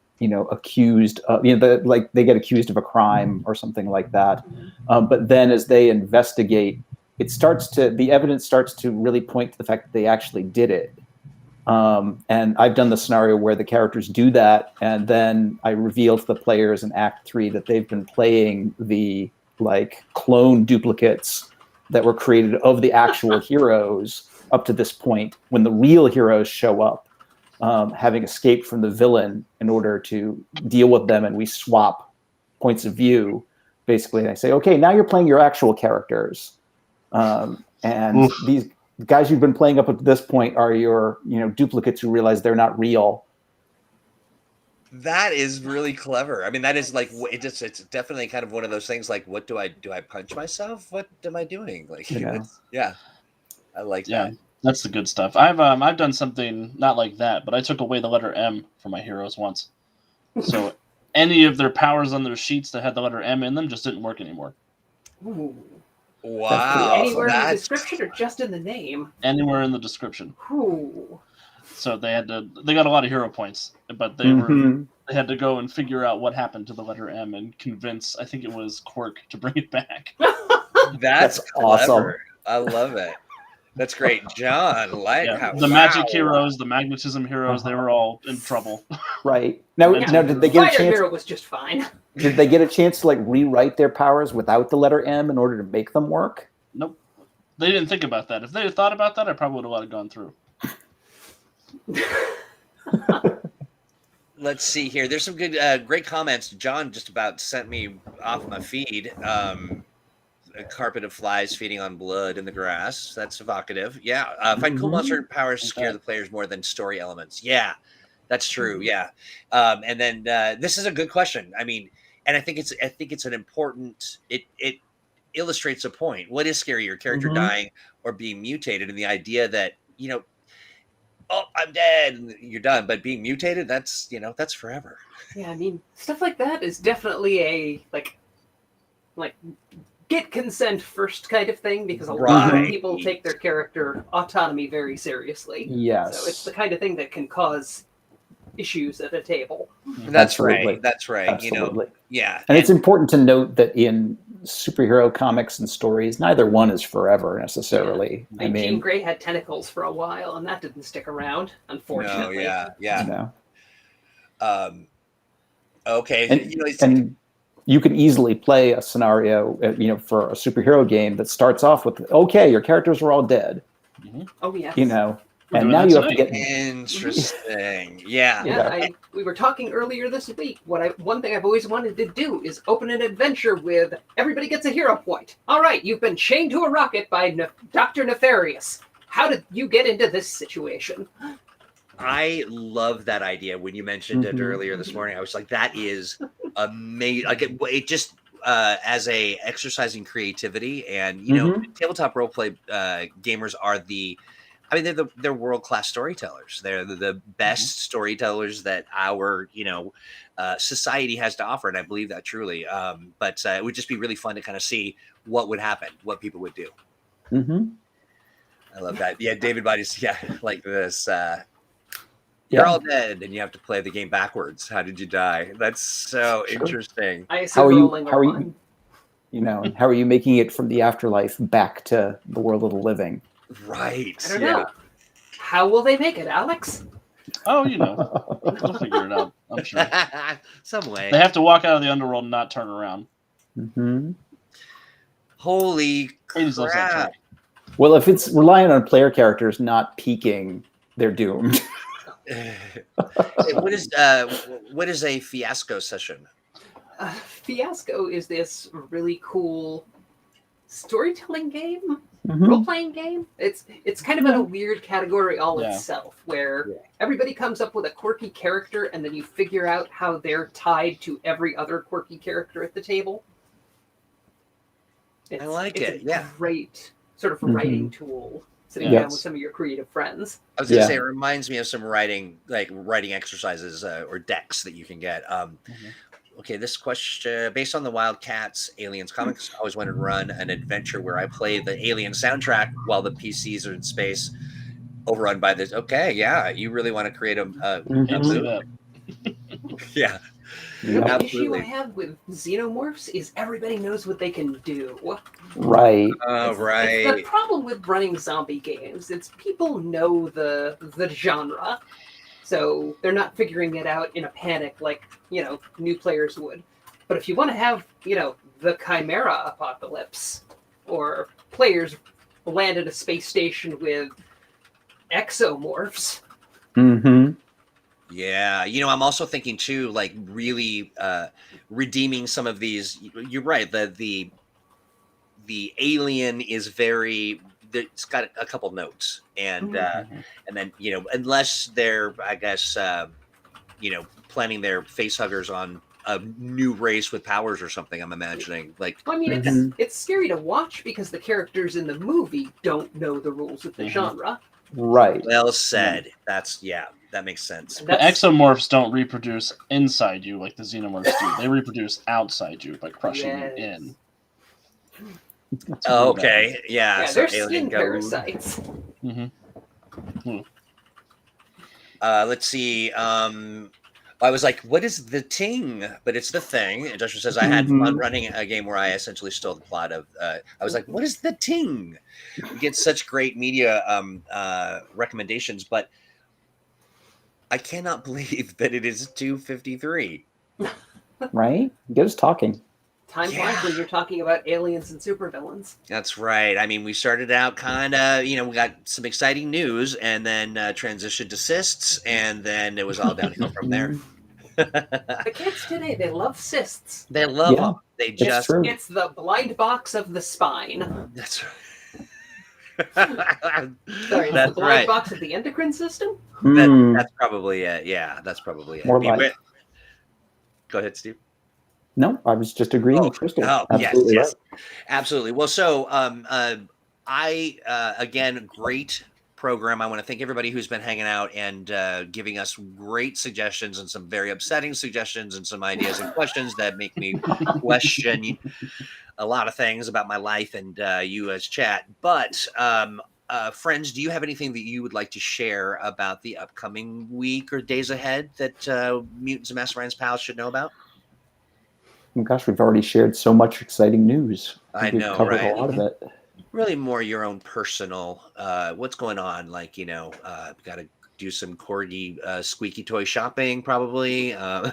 B: accused of they get accused of a crime or something like that, but then as they investigate, the evidence starts to really point to the fact that they actually did it. And I've done the scenario where the characters do that, and then I reveal to the players in Act 3 that they've been playing the clone duplicates that were created of the actual heroes up to this point, when the real heroes show up, having escaped from the villain in order to deal with them, and we swap points of view, basically. And I say, okay, now you're playing your actual characters. And these guys you've been playing up to this point are your, duplicates who realize they're not real.
D: That is really clever. I mean, that is it's definitely kind of one of those things. Like, what do I punch myself? What am I doing? I like that.
C: That's the good stuff. I've done something not like that, but I took away the letter M from my heroes once. So any of their powers on their sheets that had the letter M in them just didn't work anymore.
A: Ooh.
D: Wow.
A: Anywhere in the description or just in the name?
C: Anywhere in the description.
A: Ooh.
C: So they got a lot of hero points, but they had to go and figure out what happened to the letter M and convince, I think it was Quirk, to bring it back.
D: That's
B: awesome.
D: I love it. That's great, John.
C: The magic heroes, the magnetism heroes, they were all in trouble.
B: Right. Now did they get a chance?
A: Hero was just fine.
B: Did they get a chance to rewrite their powers without the letter M in order to make them work?
C: Nope. They didn't think about that. If they had thought about that, I probably would have let it gone through.
D: Let's see here. There's some good, great comments. John just about sent me off my feed. A carpet of flies feeding on blood in the grass. That's evocative. Yeah. Find cool monster powers scare the players more than story elements. Yeah, that's true. Yeah. And then this is a good question. I mean, and I think it's an important. It illustrates a point. What is scarier, your character dying or being mutated? And the idea that oh, I'm dead, and you're done. But being mutated, that's forever.
A: Yeah, I mean, stuff like that is definitely a like get consent first kind of thing, because a lot of people take their character autonomy very seriously.
B: Yes.
A: So it's the kind of thing that can cause issues at a table.
D: That's right. That's right.
B: Absolutely.
D: Yeah.
B: And it's important to note that in superhero comics and stories, neither one is forever necessarily.
A: Yeah. Jean Grey had tentacles for a while, and that didn't stick around, unfortunately.
D: No, yeah. Okay,
B: And you could easily play a scenario, for a superhero game that starts off with, okay, your characters are all dead.
C: Mhm.
A: Oh yes.
B: And now you have to get
D: interesting. Yeah.
A: Yeah, we were talking earlier this week. One thing I've always wanted to do is open an adventure with everybody gets a hero point. All right, you've been chained to a rocket by Dr. Nefarious. How did you get into this situation?
D: I love that idea. When you mentioned it earlier this morning, I was like, that is amazing. Like it just as a exercising creativity, and tabletop roleplay gamers are they're world-class storytellers. They're the best storytellers that our society has to offer, and I believe that truly. But it would just be really fun to kind of see what would happen, what people would do. I love that. Yeah, David Body's like this. You're all dead, and you have to play the game backwards. How did you die? That's so interesting.
A: I assume rolling a one.
B: How are you making it from the afterlife back to the world of the living?
D: Right.
A: I don't know. How will they make it, Alex?
C: Oh, they'll figure it out, I'm sure.
D: Some way.
C: They have to walk out of the underworld and not turn around.
D: Holy crap.
B: Well, if it's relying on player characters not peaking, they're doomed.
D: What is a fiasco session?
A: Fiasco is this really cool storytelling game, role-playing game. It's kind of in a weird category itself, where everybody comes up with a quirky character, and then you figure out how they're tied to every other quirky character at the table.
D: I like it.
A: It's a great sort of writing tool. Sitting down with some of your creative friends.
D: I was going to say, it reminds me of some writing exercises or decks that you can get. Okay, this question, based on the Wildcats Aliens comics, I always wanted to run an adventure where I play the Alien soundtrack while the PCs are in space, overrun by this. Okay, yeah, you really want to create a movie? Yeah.
A: The issue I have with xenomorphs is everybody knows what they can do.
B: Right.
A: It's the problem with running zombie games. It's people know the genre, so they're not figuring it out in a panic like new players would. But if you want to have the Chimera apocalypse, or players land at a space station with exomorphs.
D: Yeah, I'm also thinking too, like really redeeming some of these. You're right. The alien is it's got a couple notes, and then unless they're, I guess, planning their face huggers on a new race with powers or something. I'm imagining
A: it's scary to watch because the characters in the movie don't know the rules of the genre.
B: Right.
D: Well said. That makes sense.
C: The exomorphs don't reproduce inside you like the xenomorphs do. They reproduce outside you by crushing you in.
D: Okay. Yeah.
A: So they're skin parasites.
D: Let's see. I was like, what is the ting? But it's the thing. And Joshua says, I had fun running a game where I essentially stole the plot of. I was like, what is the ting? We get such great media recommendations, but I cannot believe that it is 2:53.
B: Right? Get us talking.
A: Time flies when you're talking about aliens and supervillains.
D: That's right. I mean, we started out kind of, we got some exciting news, and then transitioned to cysts, and then it was all downhill from there.
A: The kids today, they love cysts.
D: They love them. They just.
A: It's the blind box of the spine.
D: That's right.
A: Sorry, that's the blind box of the endocrine system?
D: That's probably it. Yeah, that's probably it. Go ahead, Steve.
B: No, I was just agreeing with Crystal.
D: Absolutely yes. Absolutely. Well, so I again, great program. I want to thank everybody who's been hanging out and giving us great suggestions and some very upsetting suggestions and some ideas and questions that make me question a lot of things about my life and you as chat. But friends, do you have anything that you would like to share about the upcoming week or days ahead that Mutants and Masterminds pals should know about?
B: Oh gosh, we've already shared so much exciting news.
D: I know,
B: we've covered
D: right?
B: A lot of it.
D: Really more your own personal, what's going on. Like, got do some corgi squeaky toy shopping, probably.
A: I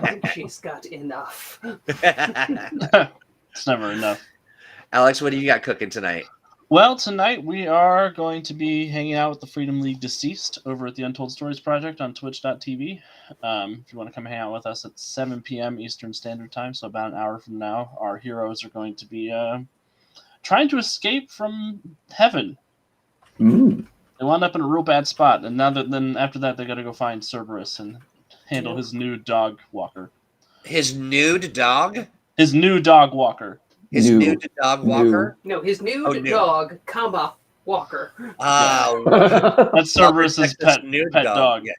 A: think she's got enough.
C: It's never enough.
D: Alex, what do you got cooking tonight?
C: Well, tonight we are going to be hanging out with the Freedom League Deceased over at the Untold Stories Project on twitch.tv. If you want to come hang out with us at 7 p.m. Eastern Standard Time, so about an hour from now, our heroes are going to be trying to escape from heaven.
B: Mm.
C: They wound up in a real bad spot, and then after that, they got to go find Cerberus and handle his new dog walker.
D: His nude dog?
C: His new dog walker.
D: His nude dog walker?
A: No, his nude dog, walker.
C: That's Cerberus's pet dog.
D: Yeah.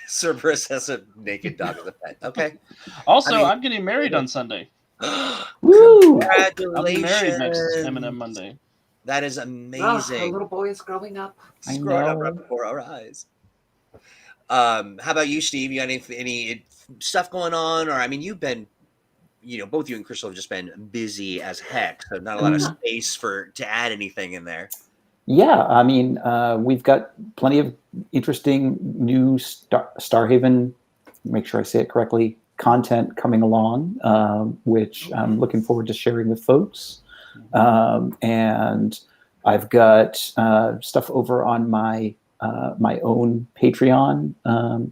D: Cerberus has a naked dog as a pet. Okay.
C: Also, I'm getting married on Sunday.
B: Woo!
D: Congratulations.
C: I'll be married next M&M Monday.
D: That is amazing.
A: The little boy is growing up.
B: I
D: Growing up
B: know.
D: right before our eyes. How about you, Steve? You got any stuff going on? Or, I mean, you've been, both you and Crystal have just been busy as heck. So not a lot of space to add anything in there.
B: Yeah, I mean, we've got plenty of interesting new Starhaven, make sure I say it correctly, content coming along, which I'm looking forward to sharing with folks. And I've got stuff over on my own Patreon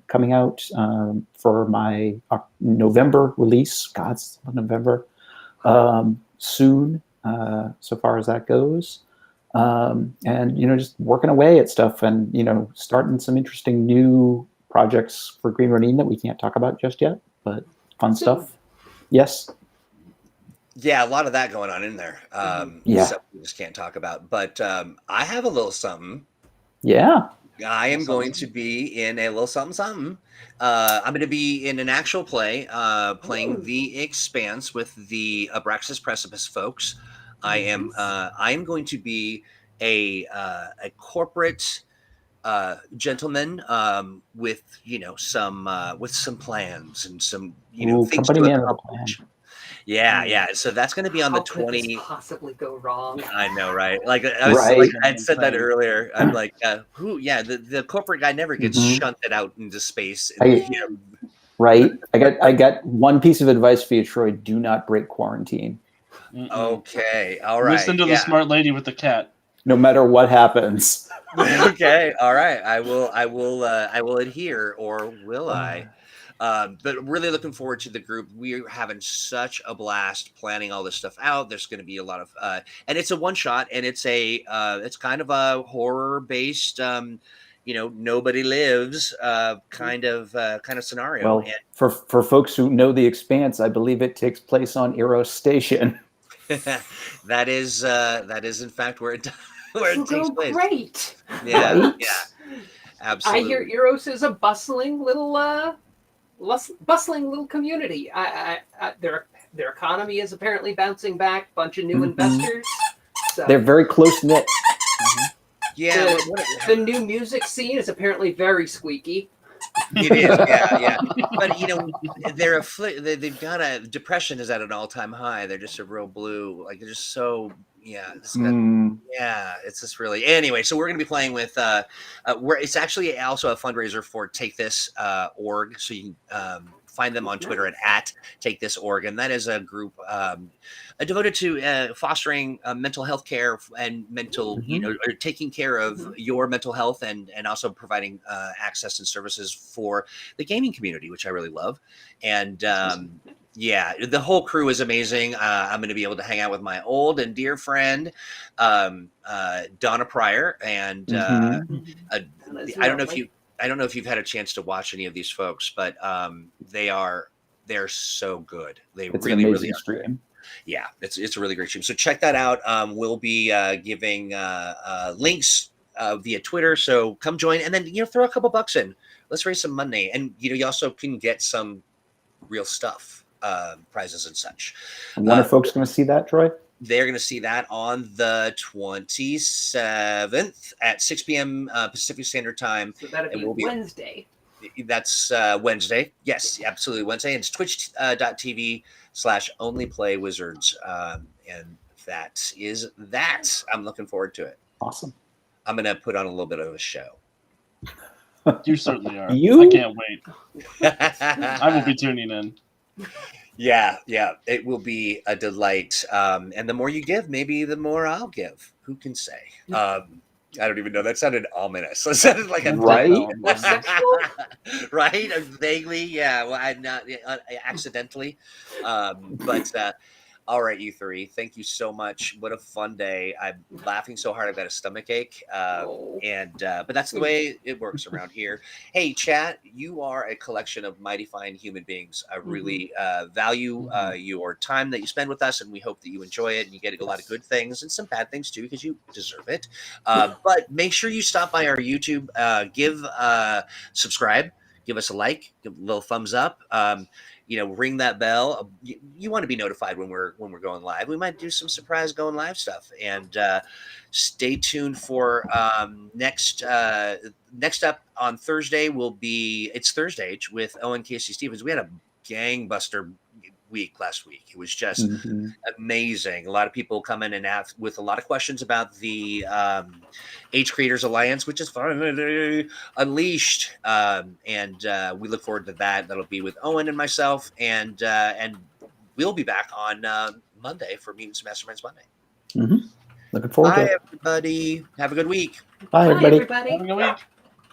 B: coming out for my November release. God's November soon, so far as that goes. And just working away at stuff and starting some interesting new projects for Green Ronin that we can't talk about just yet, but fun stuff. Yes.
D: Yeah, a lot of that going on in there. Stuff we just can't talk about. But I have a little something.
B: Yeah.
D: I am going to be in a little something. I'm going to be in an actual play, playing The Expanse with the Abraxas Precipice folks. I am going to be a corporate gentleman with some plans and some things to accomplish. Yeah. So that's going to be on the 20.
A: Could this possibly go wrong?
D: I know, right? Like I said that earlier. I'm like, the corporate guy never gets shunted out into space.
B: Right. I got one piece of advice for you, Troy. Do not break quarantine.
D: Okay. All right.
C: Listen to the smart lady with the cat.
B: No matter what happens.
D: Okay. All right. I will adhere, or will I? But really looking forward to the group. We're having such a blast planning all this stuff out. There's going to be a lot of, and it's a one shot, and it's kind of a horror based, nobody lives kind of scenario.
B: Well, and for folks who know The Expanse, I believe it takes place on Eros Station.
D: that is in fact where it takes place.
A: Great.
D: Yeah.
B: Right?
D: Yeah. Absolutely.
A: I hear Eros is a bustling little community. Their economy is apparently bouncing back. Bunch of new investors. So.
B: They're very close knit.
D: Yeah.
A: The new music scene is apparently very squeaky.
D: It is, yeah. But they've got depression is at an all-time high. They're just a real blue, like they're just so it's just really anyway. So we're going to be playing with it's actually also a fundraiser for Take This org. So you can find them on Twitter at Take This org, and that is a group devoted to fostering mental health care and mental, or taking care of your mental health and also providing access and services for the gaming community, which I really love. And the whole crew is amazing. I'm going to be able to hang out with my old and dear friend, Donna Pryor, and I don't know if you've had a chance to watch any of these folks, but they're so good. It's really stream. Yeah, it's a really great stream. So check that out. We'll be giving links via Twitter. So come join, and then throw a couple bucks in. Let's raise some money, and you also can get some real stuff, prizes and such.
B: When are folks going to see that, Troy?
D: They're going to see that on the 27th at 6 p.m. Pacific Standard Time.
A: So that'll be Wednesday.
D: That's Wednesday. Yes, absolutely Wednesday. And it's twitch.tv/onlyplaywizards. And that is that. I'm looking forward to it.
B: Awesome.
D: I'm going to put on a little bit of a show.
C: You certainly are.
B: You?
C: I can't wait. I will be tuning in.
D: Yeah, it will be a delight. And the more you give, maybe the more I'll give. Who can say? I don't even know. That sounded ominous. That sounded like a
B: Right?
A: Sexual?
D: right? Vaguely, yeah. Well, I'm not accidentally. But all right, you three. Thank you so much. What a fun day. I'm laughing so hard I've got a stomach ache.
A: Oh.
D: But that's the way it works around here. Hey, chat, you are a collection of mighty fine human beings. I really value your time that you spend with us, and we hope that you enjoy it and you get a lot of good things and some bad things too, because you deserve it. But make sure you stop by our YouTube, subscribe, give us a like, give a little thumbs up. Ring that bell. You want to be notified when we're going live. We might do some surprise going live stuff, and stay tuned for next up on Thursday will be it's Thursday with Owen Casey Stevens. We had a gangbuster week last week. It was just amazing. A lot of people come in and ask with a lot of questions about the Age Creators Alliance, which is finally unleashed. And we look forward to that. That'll be with Owen and myself, and we'll be back on Monday for Mutants Masterminds Monday.
B: Looking forward to
D: Bye,
B: it.
D: everybody. Have a good week.
B: Bye, everybody.
A: Bye, everybody.
C: Have a good week.